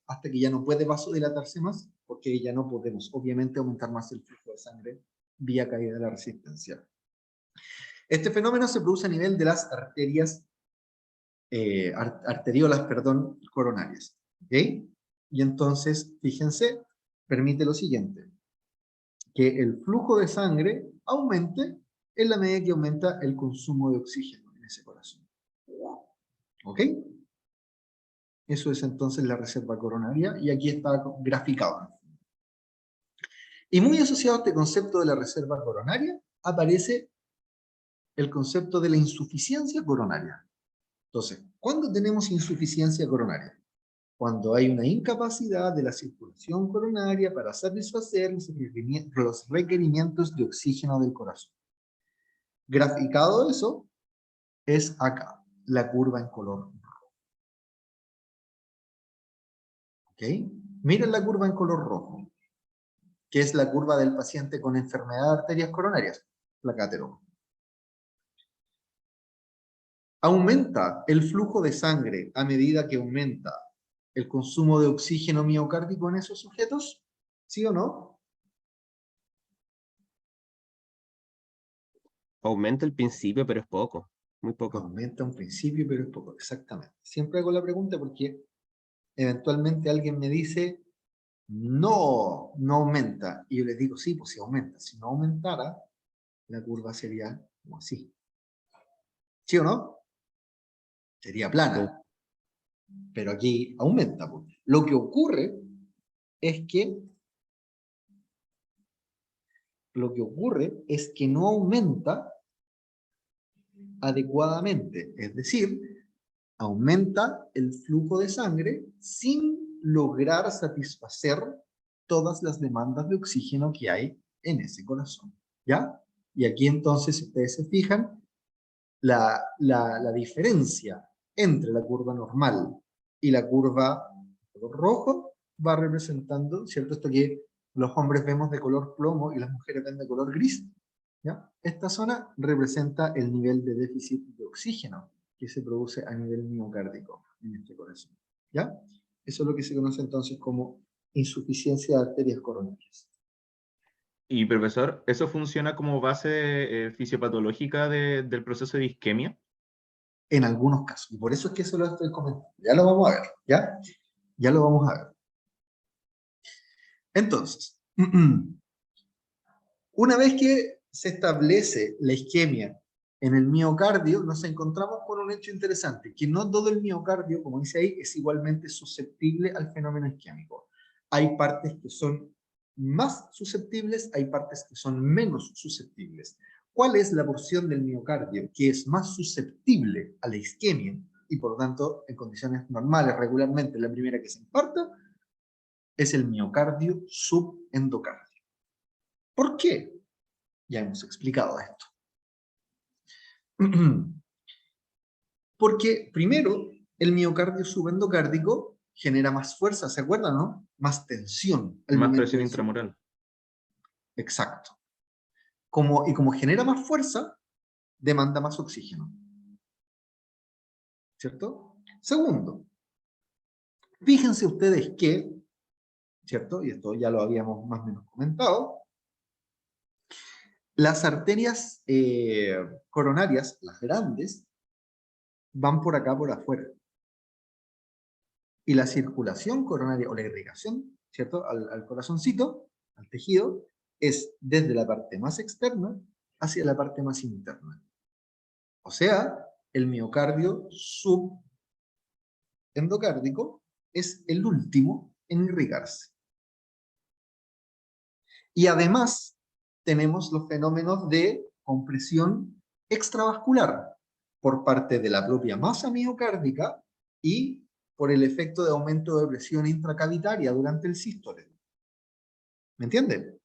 hasta que ya no puede vasodilatarse más, porque ya no podemos, obviamente, aumentar más el flujo de sangre vía caída de la resistencia. Este fenómeno se produce a nivel de las arterias arteriolas, perdón, coronarias. ¿Ok? Y entonces, fíjense, permite lo siguiente, que el flujo de sangre aumente en la medida que aumenta el consumo de oxígeno en ese corazón. ¿Ok? Eso es entonces la reserva coronaria, y aquí está graficado. Y muy asociado a este concepto de la reserva coronaria, aparece el concepto de la insuficiencia coronaria. Entonces, ¿cuándo tenemos insuficiencia coronaria? Cuando hay una incapacidad de la circulación coronaria para satisfacer los requerimientos de oxígeno del corazón. Graficado eso es acá, la curva en color rojo. ¿Ok? Miren la curva en color rojo, que es la curva del paciente con enfermedad de arterias coronarias, placa ateroma. Aumenta el flujo de sangre a medida que aumenta el consumo de oxígeno miocárdico en esos sujetos, ¿sí o no? Aumenta el principio, pero es poco, muy poco. Aumenta un principio, pero es poco, exactamente. Siempre hago la pregunta porque eventualmente alguien me dice, no, no aumenta. Y yo les digo, sí, pues sí aumenta. Si no aumentara, la curva sería como así. ¿Sí o no? Sería plana. Pero aquí aumenta. Pues. Lo que ocurre es que no aumenta adecuadamente. Es decir, aumenta el flujo de sangre sin lograr satisfacer todas las demandas de oxígeno que hay en ese corazón. ¿Ya? Y aquí entonces, si ustedes se fijan, la diferencia entre la curva normal y la curva de color rojo va representando, ¿cierto? Esto que los hombres vemos de color plomo y las mujeres ven de color gris. ¿Ya? Esta zona representa el nivel de déficit de oxígeno que se produce a nivel miocárdico en este corazón. ¿Ya? Eso es lo que se conoce entonces como insuficiencia de arterias coronarias. Y profesor, ¿eso funciona como base fisiopatológica del proceso de isquemia? En algunos casos. Y por eso es que eso lo estoy comentando. Ya lo vamos a ver. ¿Ya? Ya lo vamos a ver. Entonces, una vez que se establece la isquemia en el miocardio, nos encontramos con un hecho interesante, que no todo el miocardio, como dice ahí, es igualmente susceptible al fenómeno isquémico. Hay partes que son más susceptibles, hay partes que son menos susceptibles. ¿Cuál es la porción del miocardio que es más susceptible a la isquemia y por lo tanto en condiciones normales, regularmente la primera que se infarta? Es el miocardio subendocardio. ¿Por qué? Ya hemos explicado esto. Porque primero, el miocardio subendocárdico genera más fuerza, ¿se acuerdan, no? Más tensión al Más momento presión de intramural. Exacto. Y como genera más fuerza, demanda más oxígeno. ¿Cierto? Segundo, fíjense ustedes que, ¿cierto? Y esto ya lo habíamos más o menos comentado, las arterias coronarias, las grandes, van por acá por afuera. Y la circulación coronaria o la irrigación, ¿cierto? Al corazoncito, al tejido, es desde la parte más externa hacia la parte más interna. O sea, el miocardio subendocárdico es el último en irrigarse. Y además tenemos los fenómenos de compresión extravascular por parte de la propia masa miocárdica y por el efecto de aumento de presión intracavitaria durante el sístole. ¿Me entienden?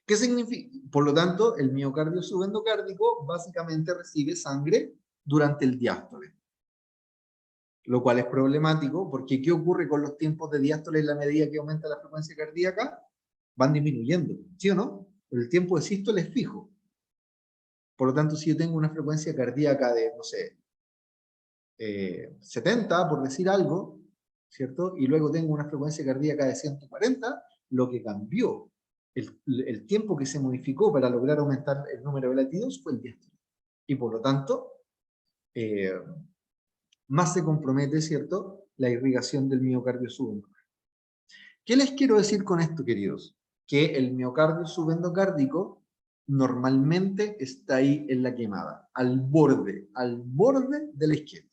¿Qué significa? Por lo tanto, el miocardio subendocárdico básicamente recibe sangre durante el diástole. Lo cual es problemático porque ¿qué ocurre con los tiempos de diástole en la medida que aumenta la frecuencia cardíaca? Van disminuyendo, ¿sí o no? Pero el tiempo de sístole es fijo. Por lo tanto, si yo tengo una frecuencia cardíaca de, no sé, 70, por decir algo, ¿cierto? Y luego tengo una frecuencia cardíaca de 140, lo que cambió, el tiempo que se modificó para lograr aumentar el número de latidos fue el diástole. Y por lo tanto, más se compromete, ¿cierto?, la irrigación del miocardio subendocárdico. ¿Qué les quiero decir con esto, queridos? Que el miocardio subendocárdico normalmente está ahí en la quemada, al borde de la isquemia.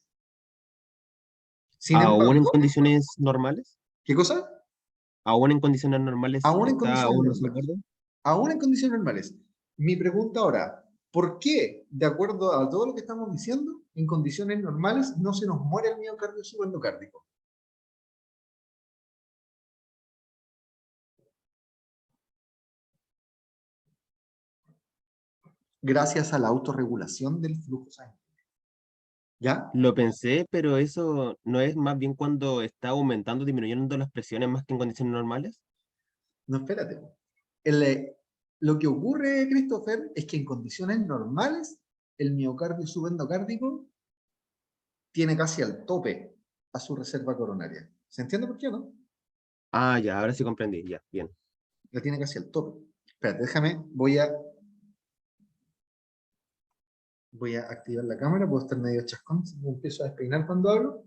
Sin ¿Aún en embargo, condiciones normales? ¿qué cosa? ¿Aún en condiciones normales Aún en está condiciones aún más al normales. borde? Aún en condiciones normales. Mi pregunta ahora, ¿por qué, de acuerdo a todo lo que estamos diciendo, en condiciones normales no se nos muere el miocardio subendocárdico? Gracias a la autorregulación del flujo sanguíneo. ¿Ya? Lo pensé, pero eso no es más bien cuando está aumentando, disminuyendo las presiones más que en condiciones normales. No, espérate. Lo que ocurre, Christopher, es que en condiciones normales el miocardio subendocárdico tiene casi al tope a su reserva coronaria. ¿Se entiende por qué, no? Ah, ya, ahora sí comprendí, ya, bien. La tiene casi al tope. Espérate, déjame, voy a activar la cámara, puedo estar medio chascón, si me empiezo a despeinar cuando hablo.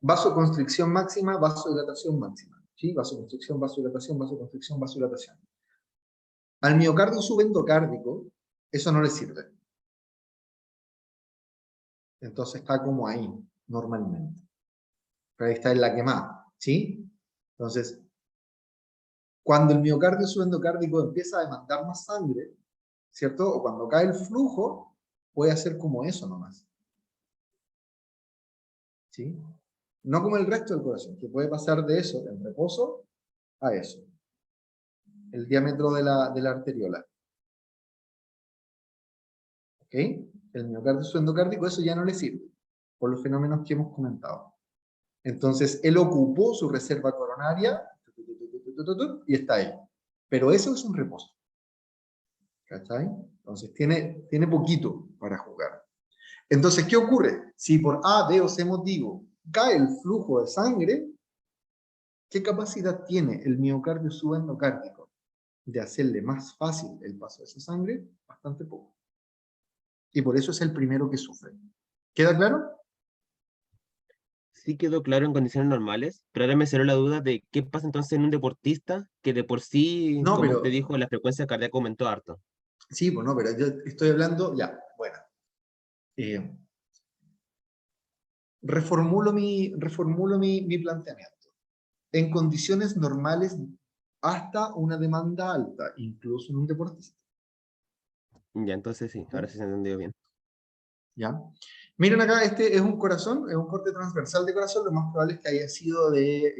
Vasoconstricción máxima, vasodilatación máxima. ¿Sí? Vasoconstricción, vasodilatación, vasoconstricción, vasodilatación. Al miocardio subendocárdico, eso no le sirve. Entonces está como ahí, normalmente. Pero ahí está en la quemada, ¿sí? Entonces, cuando el miocardio subendocárdico empieza a demandar más sangre, ¿cierto? O cuando cae el flujo, puede hacer como eso nomás. ¿Sí? No como el resto del corazón, que puede pasar de eso, en reposo, a eso. El diámetro de la arteriola. ¿Ok? El miocardio subendocárdico, eso ya no le sirve, por los fenómenos que hemos comentado. Entonces, él ocupó su reserva coronaria y está ahí. Pero eso es un reposo. ¿cachai? Entonces tiene poquito para jugar. Entonces, ¿qué ocurre? Si por A, B o C motivo cae el flujo de sangre, ¿qué capacidad tiene el miocardio subendocárdico de hacerle más fácil el paso de esa sangre? Bastante poco. Y por eso es el primero que sufre. ¿Queda claro? Sí quedó claro en condiciones normales, pero ahora me salió la duda de qué pasa entonces en un deportista que de por sí, No, como usted pero dijo, la frecuencia cardíaca aumentó harto. sí, pues no, pero yo estoy hablando, ya, bueno. Reformulo mi planteamiento. En condiciones normales, hasta una demanda alta, incluso en un deportista. Ya, entonces sí, ahora sí se entendió bien. ¿Ya? Miren acá, este es un corazón, es un corte transversal de corazón, lo más probable es que haya sido de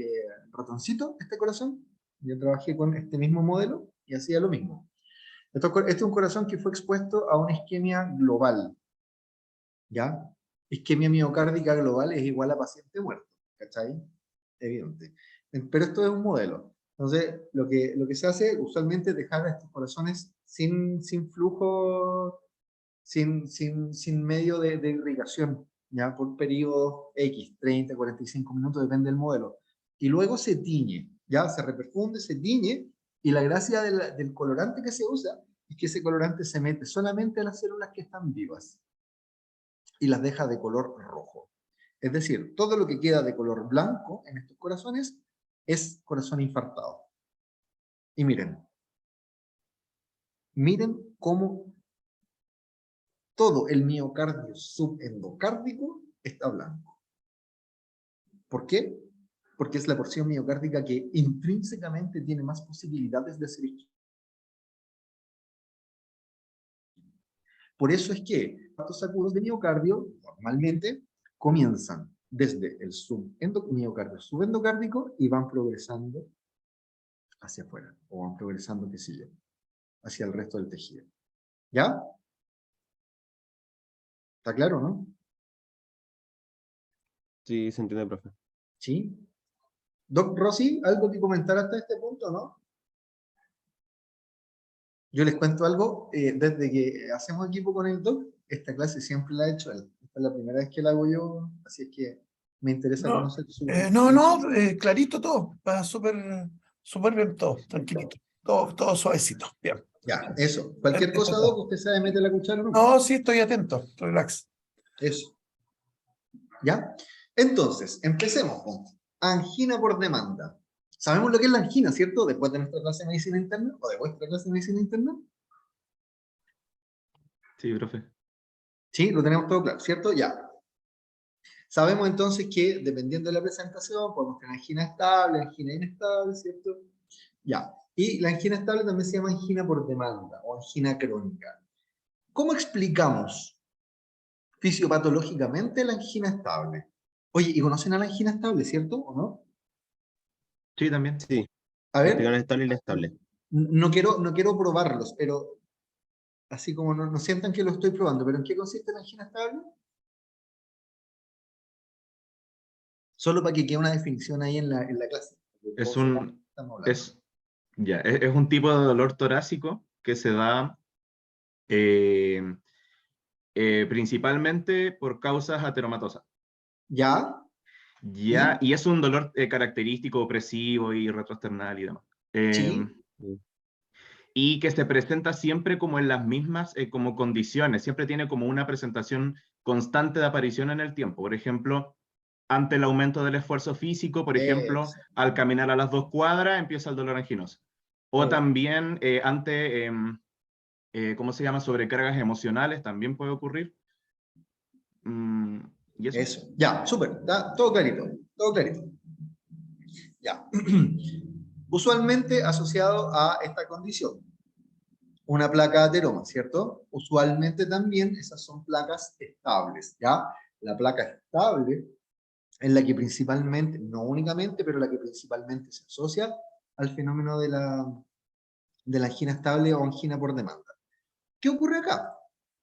ratoncito, este corazón. Yo trabajé con este mismo modelo y hacía lo mismo. Este es un corazón que fue expuesto a una isquemia global, ¿ya? Isquemia miocárdica global es igual a paciente muerto, ¿cachai? Evidente. Pero esto es un modelo. Entonces, lo que se hace usualmente es dejar a estos corazones sin flujo, sin medio de irrigación, ¿ya? Por periodos X, 30, 45 minutos, depende del modelo. Y luego se tiñe, ¿ya? Se reperfunde, se tiñe, y la gracia del colorante que se usa es que ese colorante se mete solamente a las células que están vivas y las deja de color rojo. Es decir, todo lo que queda de color blanco en estos corazones es corazón infartado. Y miren cómo todo el miocardio subendocárdico está blanco. ¿Por qué? Porque es la porción miocárdica que intrínsecamente tiene más posibilidades de ser isquémica. Por eso es que los agudos de miocardio normalmente comienzan desde el miocardio subendocárdico y van progresando hacia afuera, o van progresando, qué sé yo, hacia el resto del tejido. ¿Ya? ¿Está claro, no? Sí, se entiende, profe. ¿Sí? Doc Rossi, ¿algo que comentar hasta este punto, no? Yo les cuento algo, desde que hacemos equipo con el Doc, esta clase siempre la he hecho él. Esta es la primera vez que la hago yo, así es que me interesa No, conocer su... clarito todo, va súper bien todo, tranquilito, todo suavecito, bien. Ya, eso. Cualquier cosa, Perfecto. Doc, usted sabe, mete la cuchara o no. No, sí, estoy atento, relax. Eso. ¿Ya? Entonces, empecemos con angina por demanda. Sabemos lo que es la angina, ¿cierto? Después de nuestra clase de medicina interna, o de vuestra clase de medicina interna. Sí, profe. Sí, lo tenemos todo claro, ¿cierto? Ya. Sabemos entonces que, dependiendo de la presentación, podemos tener angina estable, angina inestable, ¿cierto? Ya. Y la angina estable también se llama angina por demanda, o angina crónica. ¿Cómo explicamos fisiopatológicamente la angina estable? Oye, ¿y conocen a la angina estable, cierto? ¿O no? Sí, también. Sí, A me explicaron ver, estable y inestable. no quiero probarlos, pero así como no sientan que lo estoy probando, pero ¿en qué consiste la angina estable? Solo para que quede una definición ahí en la clase. Es Todos sepamos de un, qué estamos hablando. es un tipo de dolor torácico que se da eh, principalmente por causas ateromatosas. ¿Ya? Ya, ¿Y? y es un dolor característico, opresivo y retroesternal y demás. ¿Sí? Y que se presenta siempre como en las mismas como condiciones, siempre tiene como una presentación constante de aparición en el tiempo. Por ejemplo, ante el aumento del esfuerzo físico, por ejemplo, al caminar a las 2 cuadras empieza el dolor anginoso. O también ante, ¿cómo se llama? Sobrecargas emocionales también puede ocurrir. ¿Y eso? Eso. Ya, súper. Está todo clarito. Todo clarito. Ya. Usualmente asociado a esta condición. Una placa de ateroma, ¿cierto? Usualmente también esas son placas estables, ¿ya? La placa estable es la que principalmente, no únicamente, pero la que principalmente se asocia al fenómeno de la angina estable o angina por demanda. ¿Qué ocurre acá?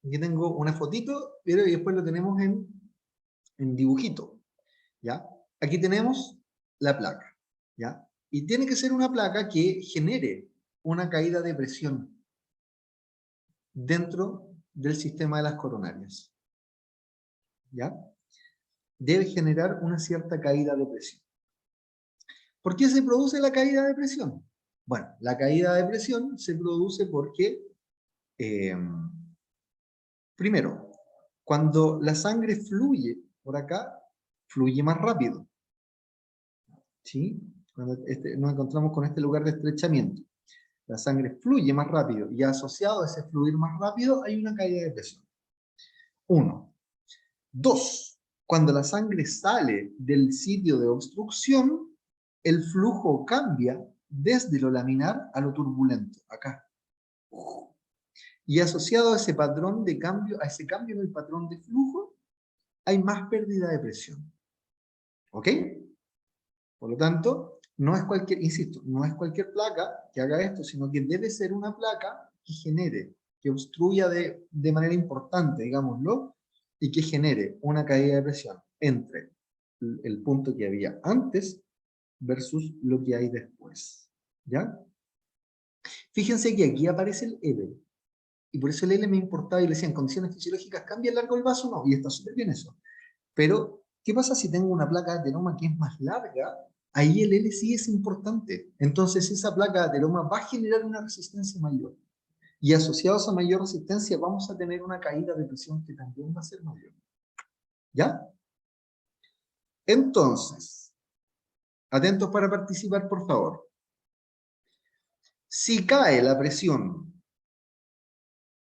Aquí tengo una fotito, pero después lo tenemos en dibujito, ¿ya? Aquí tenemos la placa, ¿ya? Y tiene que ser una placa que genere una caída de presión. dentro del sistema de las coronarias. ¿Ya? Debe generar una cierta caída de presión. ¿Por qué se produce la caída de presión? Bueno, la caída de presión se produce porque, primero, cuando la sangre fluye por acá, fluye más rápido. ¿Sí? Cuando nos encontramos con este lugar de estrechamiento. La sangre fluye más rápido y asociado a ese fluir más rápido hay una caída de presión. 1. 2. Cuando la sangre sale del sitio de obstrucción, el flujo cambia desde lo laminar a lo turbulento, acá. Y asociado a ese patrón de cambio, a ese cambio en el patrón de flujo, hay más pérdida de presión. ¿Ok? Por lo tanto, no es cualquier, insisto, no es cualquier placa que haga esto, sino que debe ser una placa que genere, que obstruya de manera importante, digámoslo, y que genere una caída de presión entre el punto que había antes versus lo que hay después. ¿Ya? Fíjense que aquí aparece el L, y por eso el L me importaba y le decía, en condiciones fisiológicas, ¿cambia el largo del vaso? No, y está súper bien eso. Pero, ¿qué pasa si tengo una placa de ateroma que es más larga? Ahí el L sí es importante. Entonces esa placa de ateroma va a generar una resistencia mayor. Y asociado a esa mayor resistencia vamos a tener una caída de presión que también va a ser mayor. ¿Ya? Entonces, atentos para participar, por favor. Si cae la presión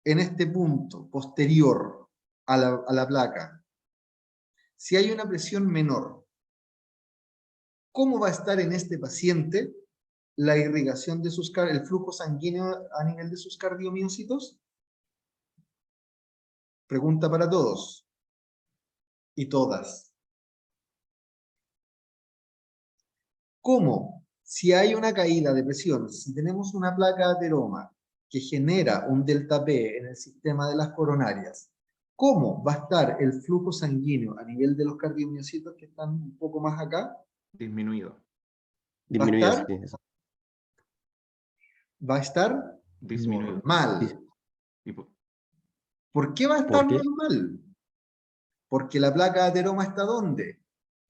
en este punto posterior a la placa, si hay una presión menor, ¿cómo va a estar en este paciente la irrigación de el flujo sanguíneo a nivel de sus cardiomiocitos? Pregunta para todos y todas. ¿Cómo? Si hay una caída de presión, si tenemos una placa de ateroma que genera un delta P en el sistema de las coronarias, ¿cómo va a estar el flujo sanguíneo a nivel de los cardiomiocitos que están un poco más acá? Disminuido. Disminuido, estar? sí, eso. Va a estar Disminuido. normal. Y ¿Por qué va a ¿Por estar qué? normal? Porque la placa de ateroma está ¿dónde?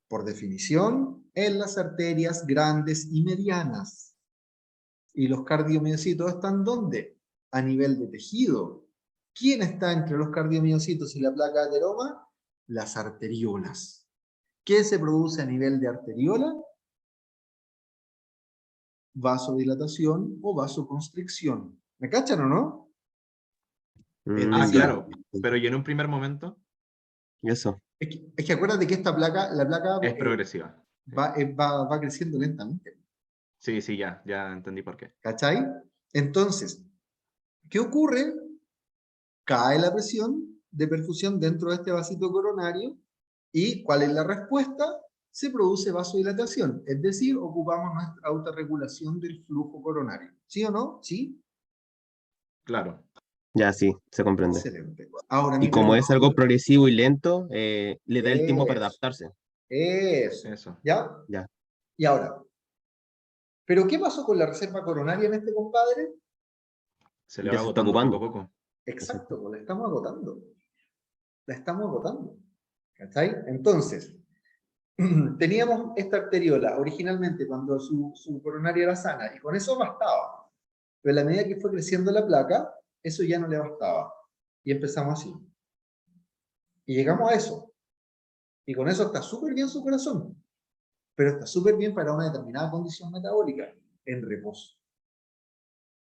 Por definición, en las arterias grandes y medianas. ¿Y los cardiomiocitos están dónde? A nivel de tejido. ¿Quién está entre los cardiomiocitos y la placa de ateroma? Las arteriolas. ¿Qué se produce a nivel de arteriola? Vasodilatación o vasoconstricción. ¿Me cachan o no? Ah, Sí. claro. Pero y en un primer momento Eso. Es que acuérdate que esta placa, la placa es progresiva. va creciendo lentamente. Sí, sí, ya entendí por qué. ¿Cachai? Entonces, ¿qué ocurre? Cae la presión de perfusión dentro de este vasito coronario y ¿cuál es la respuesta? Se produce vasodilatación, es decir, ocupamos nuestra autorregulación del flujo coronario. ¿Sí o no? ¿Sí? Claro. Ya, sí, se comprende. Excelente. Ahora, Y mi como pregunta. es algo progresivo y lento, le da el tiempo para adaptarse. Eso. ¿Ya? Ya. Y ahora, ¿pero qué pasó con la reserva coronaria en este compadre? Se le Ya va se está agotando poco a ocupando. poco. Exacto, pues la estamos agotando. La estamos agotando. ¿Cachai? Entonces, teníamos esta arteriola originalmente cuando su coronaria era sana y con eso bastaba. Pero a la medida que fue creciendo la placa, eso ya no le bastaba. Y empezamos así. Y llegamos a eso. Y con eso está súper bien su corazón. Pero está súper bien para una determinada condición metabólica, en reposo.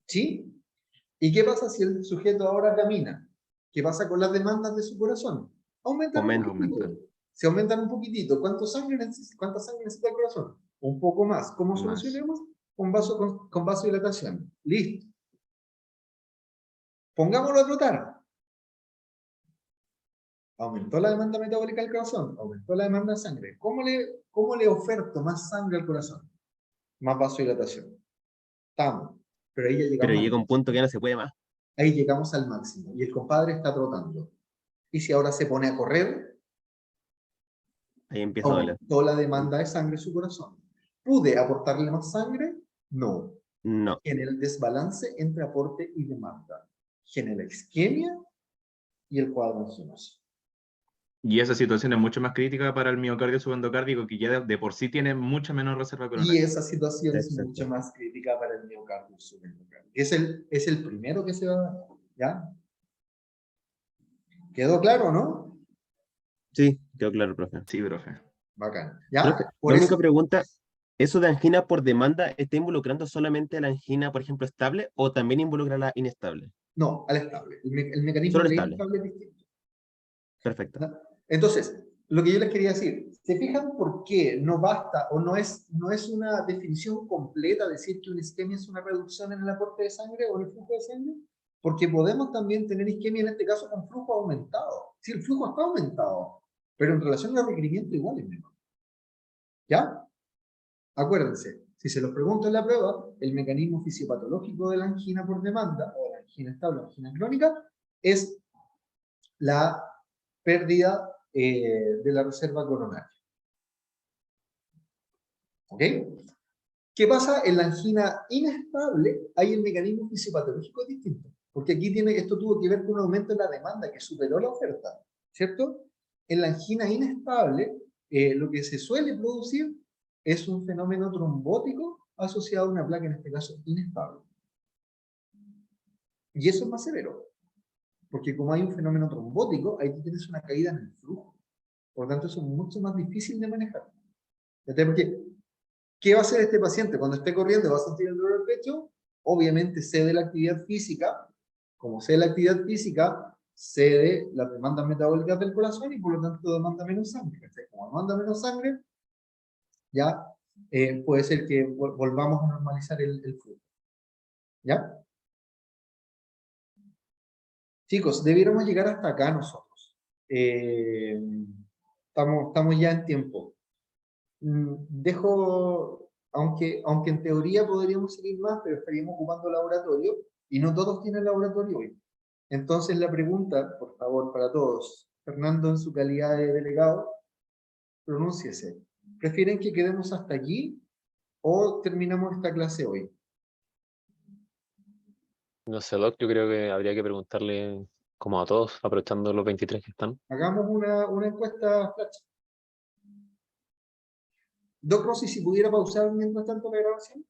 ¿Sí? ¿Y qué pasa si el sujeto ahora camina? ¿Qué pasa con las demandas de su corazón? Aumentan un poquitito. Aumentan. Se aumentan un poquitito. ¿Cuánta sangre necesita el corazón? Un poco más. ¿Cómo Más. solucionemos? Con vasodilatación. Listo. Pongámoslo a trotar. Aumentó la demanda metabólica del corazón, aumentó la demanda de sangre. ¿Cómo le oferto más sangre al corazón? Más vasodilatación. Estamos. Pero ahí ya Pero llegamos al llega un punto máximo. que ya no se puede más. Ahí llegamos al máximo. Y el compadre está trotando. Y si ahora se pone a correr, Ahí empieza a doler. aumentó la demanda de sangre en su corazón. ¿Pude aportarle más sangre? No. No. En el desbalance entre aporte y demanda. genera isquemia y el cuadro anginoso. Y esa situación es mucho más crítica para el miocardio subendocárdico, que ya de por sí tiene mucha menor reserva Y coronaria. esa situación es Exacto. mucho más crítica para el miocardio subendocárdico. Es el primero que se va a dar, ¿ya? ¿Quedó claro, no? Sí, quedó claro, profe. Sí, profe. Bacán. ¿Ya? Profe, Por la eso, única pregunta, ¿eso de angina por demanda está involucrando solamente la angina, por ejemplo, estable o también involucra la inestable? no, al estable. El mecanismo Solo de la estable. inestable es distinto. Perfecto. ¿Ya? Entonces, lo que yo les quería decir, ¿se fijan por qué no basta o no es una definición completa decir que una isquemia es una reducción en el aporte de sangre o en el flujo de sangre? Porque podemos también tener isquemia en este caso con flujo aumentado. Si el flujo está aumentado, pero en relación al requerimiento igual es menor. ¿Ya? Acuérdense, si se los pregunto en la prueba, el mecanismo fisiopatológico de la angina por demanda, o la angina estable o angina crónica, es la pérdida de la reserva coronaria. ¿Ok? ¿Qué pasa? En la angina inestable hay el mecanismo fisiopatológico distinto, porque aquí esto tuvo que ver con un aumento en la demanda que superó la oferta, ¿cierto? En la angina inestable, lo que se suele producir es un fenómeno trombótico asociado a una placa, en este caso, inestable. Y eso es más severo, porque como hay un fenómeno trombótico, ahí tú tienes una caída en el flujo. Por lo tanto, eso es mucho más difícil de manejar. Porque, ¿qué va a hacer este paciente? Cuando esté corriendo, ¿va a sentir el dolor del pecho? Obviamente cede la actividad física. Como cede la actividad física, cede las demandas metabólicas del corazón y por lo tanto demanda menos sangre. Entonces, como demanda menos sangre, ya puede ser que volvamos a normalizar el flujo. ¿Ya? Chicos, debiéramos llegar hasta acá nosotros. Estamos ya en tiempo. Dejo, aunque en teoría podríamos seguir más, pero estaríamos ocupando laboratorio y no todos tienen laboratorio hoy. Entonces la pregunta, por favor, para todos, Fernando en su calidad de delegado, pronúnciese. ¿Prefieren que quedemos hasta aquí o terminamos esta clase hoy? No sé, Doc, yo creo que habría que preguntarle como a todos, aprovechando los 23 que están. Hagamos una encuesta flash. Doc Rossi, si pudiera pausar mientras tanto la grabación.